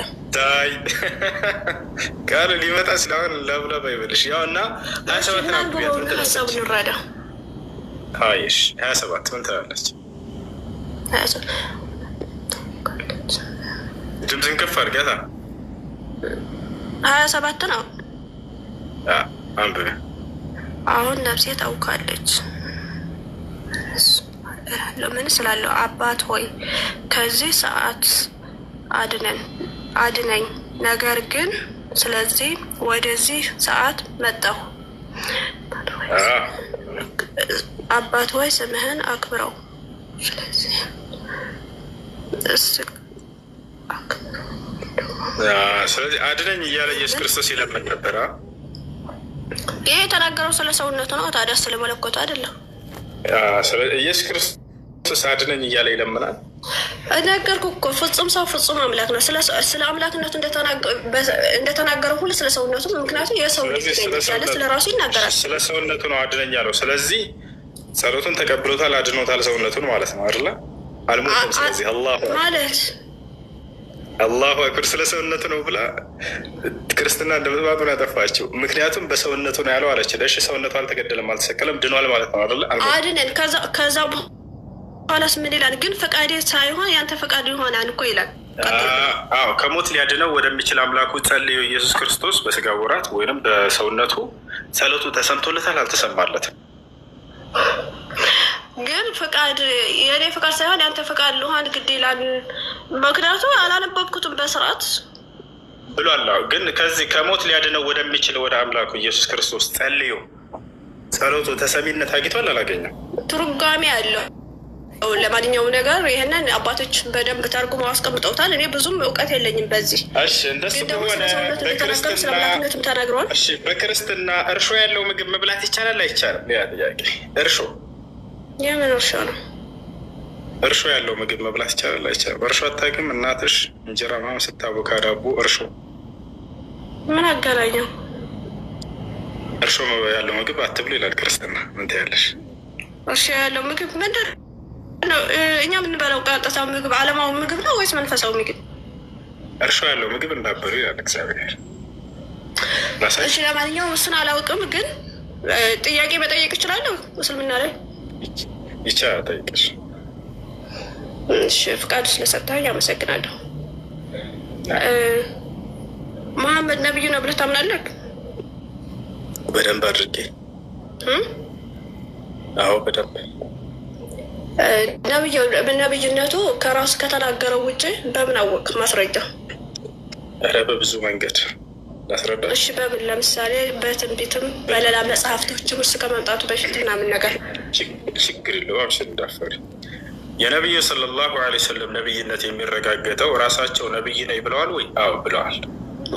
B: ቃል ሊመጣ ስለሆን ለብለብ አይበልሽ። ያው እና 27
E: ሀሳቡ እንረዳ።
B: አይሽ 27 ምን ትላለች? ድምፅን ከፍ አድርጊያታ።
E: 27 ነው
B: አንብቤ።
E: አሁን ነፍሴ ታውካለች ለምን ስላለው አባት ሆይ ከዚህ ሰዓት አድነኝ። ነገር ግን ስለዚህ ወደዚህ ሰዓት መጣሁ። አባት ሆይ ስምህን አክብረው።
B: ስለዚህ አድነኝ እያለ ኢየሱስ ክርስቶስ ይለምን ነበር።
E: ይሄ የተናገረው ስለ ሰውነቱ ነው። ታዲያ ስለ መለኮቱ አይደለም።
B: ኢየሱስ ክርስቶስ አድነኝ እያለ ይለምናል።
E: ነገርኩ እኮ ፍጹም ሰው ፍጹም አምላክ ነው። ስለ አምላክነቱ እንደተናገረው ሁሉ ስለ ሰውነቱ፣ ምክንያቱም የሰው ልጅ ያለ ስለ ራሱ ይናገራል። ስለ
B: ሰውነቱ ነው አድነኝ ያለው። ስለዚህ ጸሎቱን ተቀብሎታል፣ አድኖታል ሰውነቱን ማለት ነው አይደለ? አልሞትም። ስለዚህ አላሁ አክበር ስለ ሰውነቱ ነው ብላ ክርስትና እንደምትባቱን ያጠፋችው። ምክንያቱም በሰውነቱ ነው ያለው አለች። እሺ ሰውነቱ አልተገደለም፣ አልተሰቀለም፣ ድኗል ማለት ነው አይደለ?
E: አድነን ከዛ በኋላስ ምን ይላል? ግን ፈቃዴ ሳይሆን ያንተ ፈቃድ ይሆናል እኮ ይላል።
B: አዎ ከሞት ሊያድነው ወደሚችል አምላኩ ጸልዮ ኢየሱስ ክርስቶስ በስጋ ወራት ወይም በሰውነቱ ጸሎቱ ተሰምቶለታል፣ አልተሰማለትም።
E: ግን ፈቃድ የኔ ፈቃድ ሳይሆን ያንተ ፈቃድ ልሆን ግድ ይላል። ምክንያቱም አላነበብኩትም በስርዓት
B: ብሏል። ግን ከዚህ ከሞት ሊያድነው ወደሚችል ወደ አምላኩ ኢየሱስ ክርስቶስ ጸልዮ ጸሎቱ ተሰሚነት አግኝቷል አላገኘም?
E: ትርጓሜ አለው ለማንኛውም ነገር። ይህንን አባቶች በደንብ ተርጉመው አስቀምጠውታል። እኔ ብዙም እውቀት የለኝም በዚህ።
B: እሺ እንደሱ ከሆነ በክርስትና እርሾ ያለው ምግብ መብላት ይቻላል አይቻልም? ያ ጥያቄ። እርሾ
E: የምን እርሾ ነው?
B: እርሾ ያለው ምግብ መብላት ይቻላል አይቻልም? እርሾ አታውቅም? እናትሽ እንጀራ ምናምን ስታቦካ ዳቦ እርሾ
E: ምን አገናኘው?
B: እርሾ ያለው ምግብ አትብሉ ይላል ክርስትና። ምን ትያለሽ?
E: እርሾ ያለው ምግብ ምንድን ነው? እኛ የምንበላው ቀጥታ ምግብ ዓለማዊ ምግብ ነው ወይስ መንፈሳዊ ምግብ?
B: እርሾ ያለው ምግብ እንዳበሉ ይላል እግዚአብሔር።
E: እሺ ለማንኛውም እሱን አላውቅም፣ ግን ጥያቄ መጠየቅ እችላለሁ? እስልምና ላይ
B: ይቻላል ጠይቅሽ።
E: እሺ ፍቃድ ስለሰጠኸኝ አመሰግናለሁ። መሐመድ ነብዩ ነው ብለህ ታምናለህ?
B: በደንብ አድርጌ። አዎ በደንብ
E: ነብይነቱ ከራሱ ከተናገረው ውጭ በምን አወቅ? ማስረጃ?
B: ኧረ በብዙ መንገድ ላስረዳ።
E: እሺ በምን? ለምሳሌ በትንቢትም በሌላ መጽሐፍቶችም ውስጥ ከመምጣቱ በፊት ምናምን ነገር።
B: ችግር የለውም አብሽር እንዳፈሪ። የነቢዩ ሰለላሁ ዐለይሂ ወሰለም ነብይነት የሚረጋገጠው ራሳቸው ነብይ ነኝ ብለዋል ወይ? አዎ ብለዋል።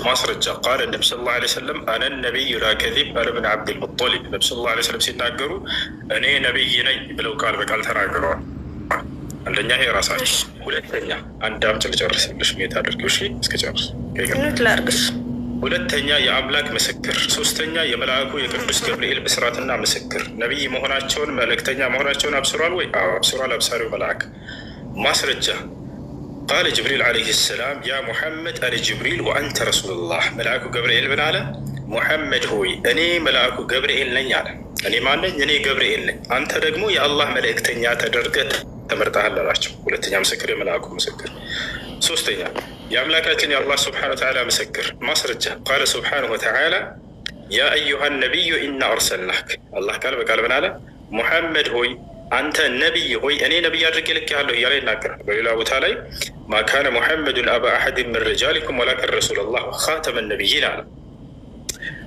B: ማስረጃ ቃል ነቢ ሰለላሁ ዐለይሂ ወሰለም አነ ነቢዩ ላ ከዚብ አነ ብን ዓብድልሙጠሊብ። ነቢ ሰለላሁ ዐለይሂ ወሰለም ሲናገሩ እኔ ነቢይ ነኝ ብለው ቃል በቃል ተናግረዋል። አንደኛ ይሄ ራሳቸው። ሁለተኛ አንድ አምጭ ልጨርስልሽ ሜት አድርጊው እስከጨርስ ላርግሽ። ሁለተኛ የአምላክ ምስክር። ሶስተኛ የመልአኩ የቅዱስ ገብርኤል ብስራትና ምስክር። ነቢይ መሆናቸውን መልእክተኛ መሆናቸውን አብስሯል ወይ? አዎ አብስሯል። አብሳሪው መልአክ። ማስረጃ ቃለ ጅብሪል ዓለይሂ ሰላም ያ ሙሐመድ አነ ጅብሪል ወአንተ ረሱሉላህ። መልአኩ ገብርኤል ምን አለ? ሙሐመድ ሆይ እኔ መልአኩ ገብርኤል ነኝ አለ። እኔ ማነኝ? እኔ ገብርኤል ነኝ። አንተ ደግሞ የአላህ መልእክተኛ ተደርገህ ተመርጠሃል አላቸው። ሁለተኛ ምስክር የመልአኩ ምስክር። ሶስተኛ የአምላካችን የአላህ ስብሓነ ወተዓላ ምስክር። ማስረጃ ቃለ ስብሓነሁ ወተዓላ ያ አዩሃ ነቢዩ ኢና አርሰልናክ። አላህ ቃል በቃል ምን አለ? ሙሐመድ ሆይ አንተ ነቢይ ሆይ እኔ ነቢይ አድርጌ ልኬሃለሁ እያለ ይናገራል። በሌላ ቦታ ላይ ማካነ ሙሐመዱን አባ አሐድን ምን ሪጃሊኩም ወላኪን ረሱለላህ ወኻተመ ነቢይን አለ።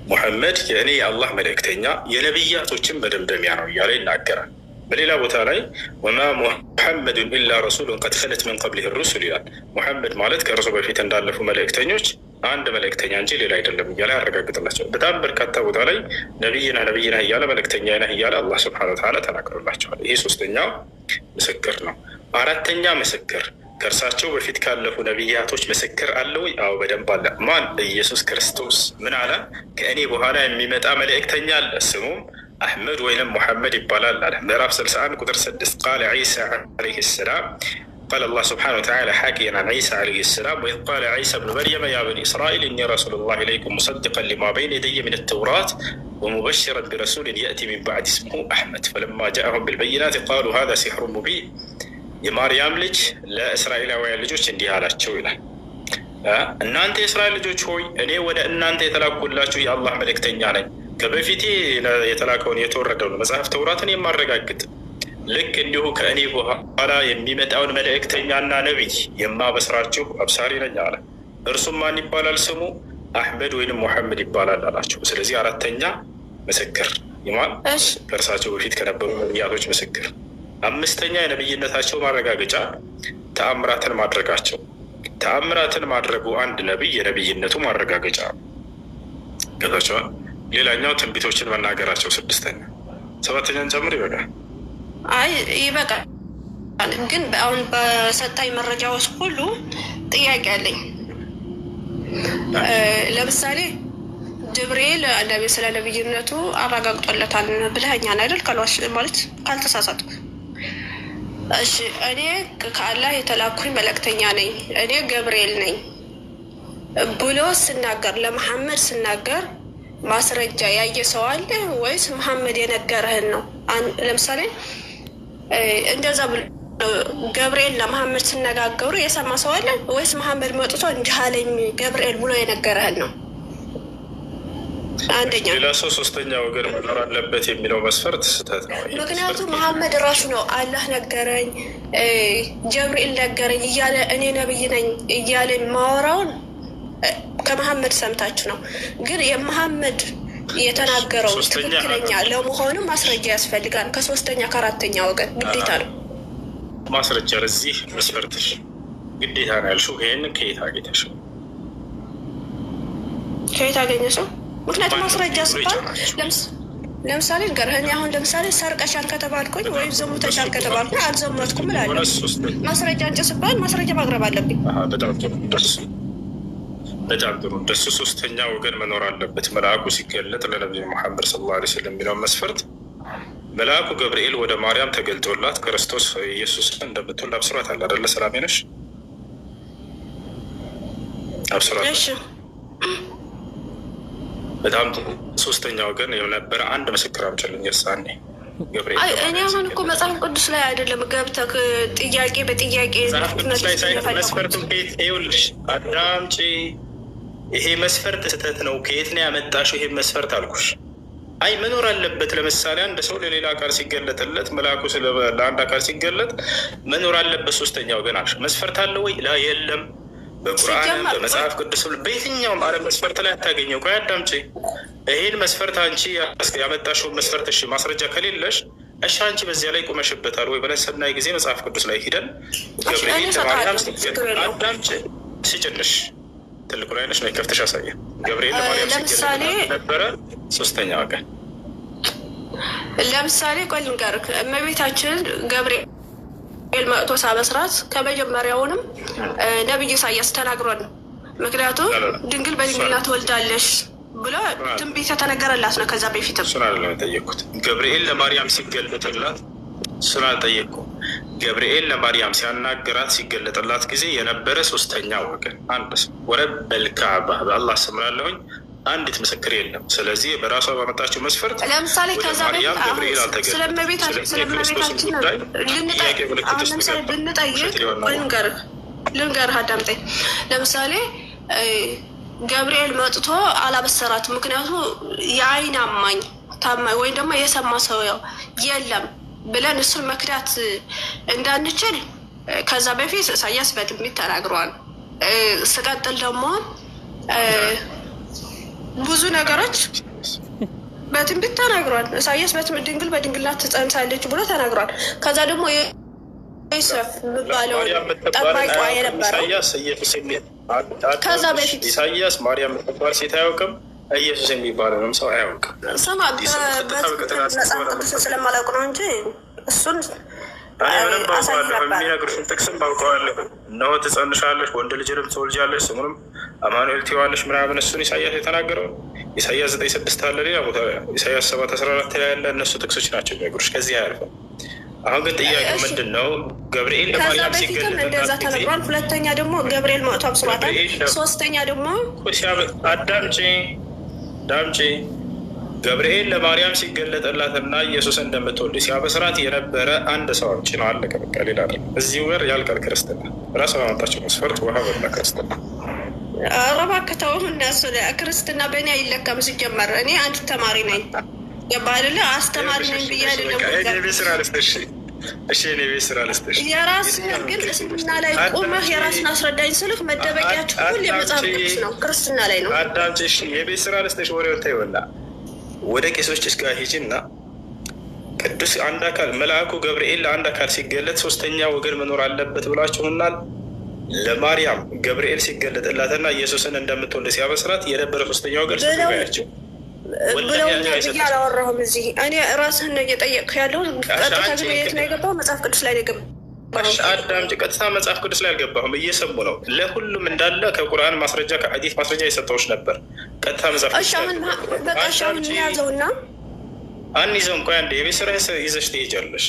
B: ሙሐመድ የእኔ የአላህ መልእክተኛ የነቢያቶችን መደምደሚያ ነው እያለ ይናገራል። በሌላ ቦታ ላይ ወማ ሙሐመዱን ኢላ ረሱሉን ቀድ ኸለት ምን ቀብሊህ ሩሱል ይላል። ሙሐመድ ማለት ከእርሱ በፊት እንዳለፉ መልእክተኞች አንድ መልእክተኛ እንጂ ሌላ አይደለም እያለ ያረጋግጥላቸው። በጣም በርካታ ቦታ ላይ ነቢይ ነህ እያለ መልእክተኛ ነህ እያለ አላህ ስብሐነሁ ወተዓላ ተናግሮላቸዋል። ይሄ ሶስተኛው ምስክር ነው። አራተኛ ምስክር ከእርሳቸው በፊት ካለፉ ነቢያቶች ምስክር አለ ወይ? አዎ በደንብ አለ። ማን? ኢየሱስ ክርስቶስ ምን አለ? ከእኔ በኋላ የሚመጣ መልእክተኛ አለ፣ ስሙም አሕመድ ወይንም ሙሐመድ ይባላል አለ። ምዕራፍ 61 ቁጥር 6 ቃለ ዒሳ ዓለይሂ ሰላም قال الله سبحانه وتعالى حاكيا عن عيسى عليه السلام وإذ قال عيسى ابن مريم يا بني إسرائيل إني رسول الله إليكم مصدقا لما بين يدي من التوراة ومبشرا برسول يأتي من بعد اسمه أحمد فلما جاءهم بالبينات قالوا هذا سحر مبين የማርያም ልጅ ለእስራኤላውያን ልጆች እንዲህ አላቸው ይላል። እናንተ የእስራኤል ልጆች ሆይ እኔ ወደ እናንተ የተላኩላችሁ የአላህ መልእክተኛ ነኝ። ከበፊቴ የተላከውን የተወረደውን መጽሐፍ ተውራትን የማረጋግጥ ልክ እንዲሁ ከእኔ በኋላ የሚመጣውን መልእክተኛና ነቢይ የማበስራችሁ አብሳሪ ነኝ አለ። እርሱም ማን ይባላል? ስሙ አሕመድ ወይንም ሙሐመድ ይባላል አላቸው። ስለዚህ አራተኛ ምስክር ይማል ከእርሳቸው በፊት ከነበሩ ነቢያቶች ምስክር። አምስተኛ የነቢይነታቸው ማረጋገጫ ተአምራትን ማድረጋቸው። ተአምራትን ማድረጉ አንድ ነቢይ የነቢይነቱ ማረጋገጫ ገዛቸዋል። ሌላኛው ትንቢቶችን መናገራቸው ስድስተኛ። ሰባተኛን ጨምር ይበቃል።
E: አይ ይበቃል። ግን አሁን በሰጣኝ መረጃዎች ሁሉ ጥያቄ አለኝ። ለምሳሌ ጅብሪል ስለ ነቢይነቱ አረጋግጦለታል ብለኸኛል አይደል? ካልዋሽ ማለት ካልተሳሳቱ። እሺ እኔ ከአላህ የተላኩኝ መልእክተኛ ነኝ፣ እኔ ገብርኤል ነኝ ብሎ ስናገር ለመሐመድ ስናገር ማስረጃ ያየ ሰው አለ ወይስ መሐመድ የነገረህን ነው? ለምሳሌ እንደዛ ብሎ ገብርኤል ለመሐመድ ሲነጋገሩ የሰማ ሰው አለ ወይስ መሐመድ መጥቶ እንዲህ አለኝ ገብርኤል ብሎ የነገረህን ነው? አንደኛ
B: ሌላ ሰው ሶስተኛ ወገን መኖር አለበት የሚለው መስፈርት ስህተት ነው።
E: ምክንያቱም መሐመድ ራሱ ነው አላህ ነገረኝ ጀብሪኤል ነገረኝ እያለ እኔ ነብይ ነኝ እያለ ማወራውን ከመሐመድ ሰምታችሁ ነው። ግን የመሐመድ የተናገረው ትክክለኛ ለመሆኑ ማስረጃ ያስፈልጋል። ከሶስተኛ ከአራተኛ ወገን ግዴታ ነው
B: ማስረጃ። ለዚህ መስፈርትሽ ግዴታ ነው ያልሽው ይሄንን ከየት አገኘሽው?
E: ከየት አገኘሽው? ምክንያቱም ማስረጃ ሲባል ለምሳሌ ገርህን አሁን ለምሳሌ ሰርቀሻል ከተባልኩኝ ወይም ዘሙተሻል ከተባልኩኝ አልዘመትኩም እላለሁ። ማስረጃ አንቺ ሲባል ማስረጃ ማቅረብ አለብኝ። በጣም ጥሩ። እንደሱ ሶስተኛ ወገን መኖር አለበት። መልአኩ ሲገለጥ ለነቢዩ ሙሐመድ ሰለላሁ ዐለይሂ ወሰለም የሚለውን መስፈርት መልአኩ ገብርኤል ወደ ማርያም ተገልጦላት ክርስቶስ ኢየሱስን እንደምትወልድ አብስሯት አለ አይደለ? ሰላም ነሽ አብስሯት። በጣም ሶስተኛ ወገን የነበረ አንድ ምስክር አምጪልኝ። የሳኔ ገብርኤል እኔ አሁን እኮ መጽሐፍ ቅዱስ ላይ አይደለም ገብተህ ጥያቄ በጥያቄ
B: መስፈርቱን ከየት ይኸውልሽ፣ አዳምጪ። ይሄ መስፈርት ስህተት ነው። ከየት ነው ያመጣሽው? ይሄ መስፈርት አልኩሽ። አይ መኖር አለበት። ለምሳሌ አንድ ሰው ለሌላ አካል ሲገለጥለት መልአኩ ለአንድ አካል ሲገለጥ መኖር አለበት ሶስተኛ ወገን አልሽ። መስፈርት አለ ወይ? ላ የለም። በቁርአንም በመጽሐፍ ቅዱስ በየትኛውም ዓለም መስፈርት ላይ አታገኘው። ቆይ አዳምጪ። ይህን መስፈርት አንቺ ያመጣሽውን መስፈርት እሺ ማስረጃ ከሌለሽ እሺ አንቺ በዚያ ላይ ቆመሽበታል ወይ ብለን ስናይ ጊዜ መጽሐፍ ቅዱስ ላይ ሂደን ገብርኤል ለማርያም አዳምጪ ሲጭንሽ ትልቁ ላይ ነሽ ነው ከፍተሽ አሳየ። ገብርኤል ለማርያም ሲገለጥ ነበረ ሶስተኛ ወገን።
E: ለምሳሌ ቆይ ልንገርህ፣ እመቤታችን ገብርኤል መጥቶ ሳበስራት ከመጀመሪያውንም ነብይ ኢሳያስ ተናግሯል። ምክንያቱም ድንግል በድንግልና ትወልዳለሽ ብሎ ትንቢት የተነገረላት ነው። ከዛ በፊትም
B: እሱን አይደለም የጠየቅኩት። ገብርኤል ለማርያም ሲገለጥላት እሱን አልጠየቅኩም። ገብርኤል ለማርያም ሲያናግራት ሲገለጥላት ጊዜ የነበረ ሶስተኛ ወገን አንድ ሰው ወረበል ካዕባ በአላህ ስምላለሁኝ አንዲት ምስክር የለም። ስለዚህ በራሷ ባመጣችው መስፈርት
E: ለምሳሌ ከዛ በፊት ስለመቤታችን ብንጠይቅ ልንገርህ አዳምጠኝ። ለምሳሌ ገብርኤል መጥቶ አላበሰራትም። ምክንያቱ የአይን አማኝ ታማኝ ወይም ደግሞ የሰማ ሰው ያው የለም ብለን እሱን መክዳት እንዳንችል ከዛ በፊት ኢሳያስ በትንቢት ተናግሯል። ስቀጥል ደግሞ ብዙ ነገሮች በትንቢት ተናግሯል። ኢሳያስ ድንግል በድንግልና ትጸንሳለች ብሎ ተናግሯል። ከዛ ደግሞ ዮሴፍ የሚባለው ጠባቂ የነበረው ከዛ በፊት
B: ኢሳያስ ማርያም የምትባል ሴት አያውቅም። ኢየሱስ የሚባለንም ሰው አያውቅም።
E: ስማ መጽሐፍ ቅዱስ ስለማላውቅ ነው እንጂ እሱን
B: የሚነግሩሽን ጥቅስም ባውቀዋለሁ። እነሆ ትጸንሻለሽ፣ ወንድ ልጅንም ትወልጃለሽ፣ ስሙንም አማኑኤል ትይዋለሽ ምናምን እሱን ኢሳያስ የተናገረው ኢሳያስ 9:6 አለ። ሌላ ቦታ ኢሳያስ 7:14 ላይ ያለ እነሱ ጥቅሶች ናቸው የሚነግሩሽ። ከዚህ አያልፍም። አሁን ግን ጥያቄው ምንድን ነው? ገብርኤል ለማርያም ሲገለጥ
E: እንደዛ ተነግሯል። ሁለተኛ ደግሞ ገብርኤል መጥቶ አብስሯታል። ሶስተኛ ደግሞ ዳምጪ
B: ገብርኤል ለማርያም ሲገለጥላትና ኢየሱስ እንደምትወልድ ሲያበስራት የነበረ አንድ ሰው አምጪ ነው። አለቀ በቃ። ሌላ አይደለም። እዚሁ ጋር ያልቃል ክርስትና። ራሱ ባመጣቸው መስፈርት ውሃ በላ ክርስትና።
E: ኧረ እባክህ ተው። እነሱ ክርስትና በእኔ አይለካም። ሲጀመር እኔ አንድ ተማሪ ነኝ። ገባህ አይደለ? አስተማሪ ነኝ ብዬ አይደለም።
B: እሺ እኔ ቤት ስራ ልስጥሽ።
E: የራስህን ግን እስልምና ላይ ቁመህ የራስን አስረዳኝ ስልህ መደበቂያችሁ ሁሉ የመጽሐፍ ቅዱስ ነው፣ ክርስትና ላይ ነው።
B: አዳምጪ። እሺ የቤት ስራ ልስጥሽ። ወሬውን ተይውና ወደ ቄሶች ጋር ሂጂና ቅዱስ አንድ አካል መልአኩ ገብርኤል ለአንድ አካል ሲገለጥ ሶስተኛ ወገን መኖር አለበት ብላችሁናል። ለማርያም ገብርኤል ሲገለጥላትና ኢየሱስን እንደምትወልድ ሲያበስራት የነበረ ሶስተኛ ወገን ስያቸው
E: ብለው ብዬ አላወራሁም። እዚህ እኔ ራስህን ነው እየጠየቅኩ ያለው። ቀጥታ ግን የት ነው የገባው? መጽሐፍ ቅዱስ ላይ ነው የገባው።
B: አዳምጪ። ቀጥታ መጽሐፍ ቅዱስ ላይ አልገባሁም። እየሰሙ ነው። ለሁሉም እንዳለ ከቁርአን ማስረጃ ከሐዲስ ማስረጃ የሰጠዎች ነበር። ቀጥታ መጽሐፍ ቅዱስ
E: በቃሻውን ያዘውና
B: አንይዘውም። ቆይ አንዴ የቤት ስራ ይዘሽ ትሄጃለሽ።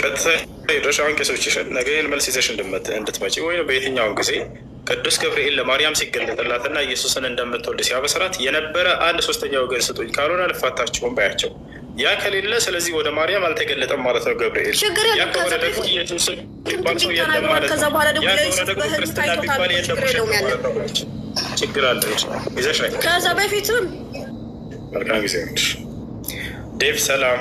B: ቀጥታ ሄደሽ አሁን ቄሶች ይሸል ነገ መልስ ይዘሽ እንድትመጪ ወይም በየትኛውም ጊዜ ቅዱስ ገብርኤል ለማርያም ሲገለጥላትና ኢየሱስን እንደምትወልድ ሲያበስራት የነበረ አንድ ሶስተኛ ወገን ስጡኝ፣ ካልሆነ አልፋታችሁም ባያቸው። ያ ከሌለ ስለዚህ ወደ ማርያም አልተገለጠም ማለት ነው ገብርኤል። ያ ከሆነ ደግሞ ኢየሱስ የሚባል ሰው የለም ማለት ነው። ያ ከሆነ ደግሞ ክርስትና የሚባል የለም። ችግር አለ ይዘሽ ከዛ
E: በፊትም
B: መልካም ጊዜ ዴቭ ሰላም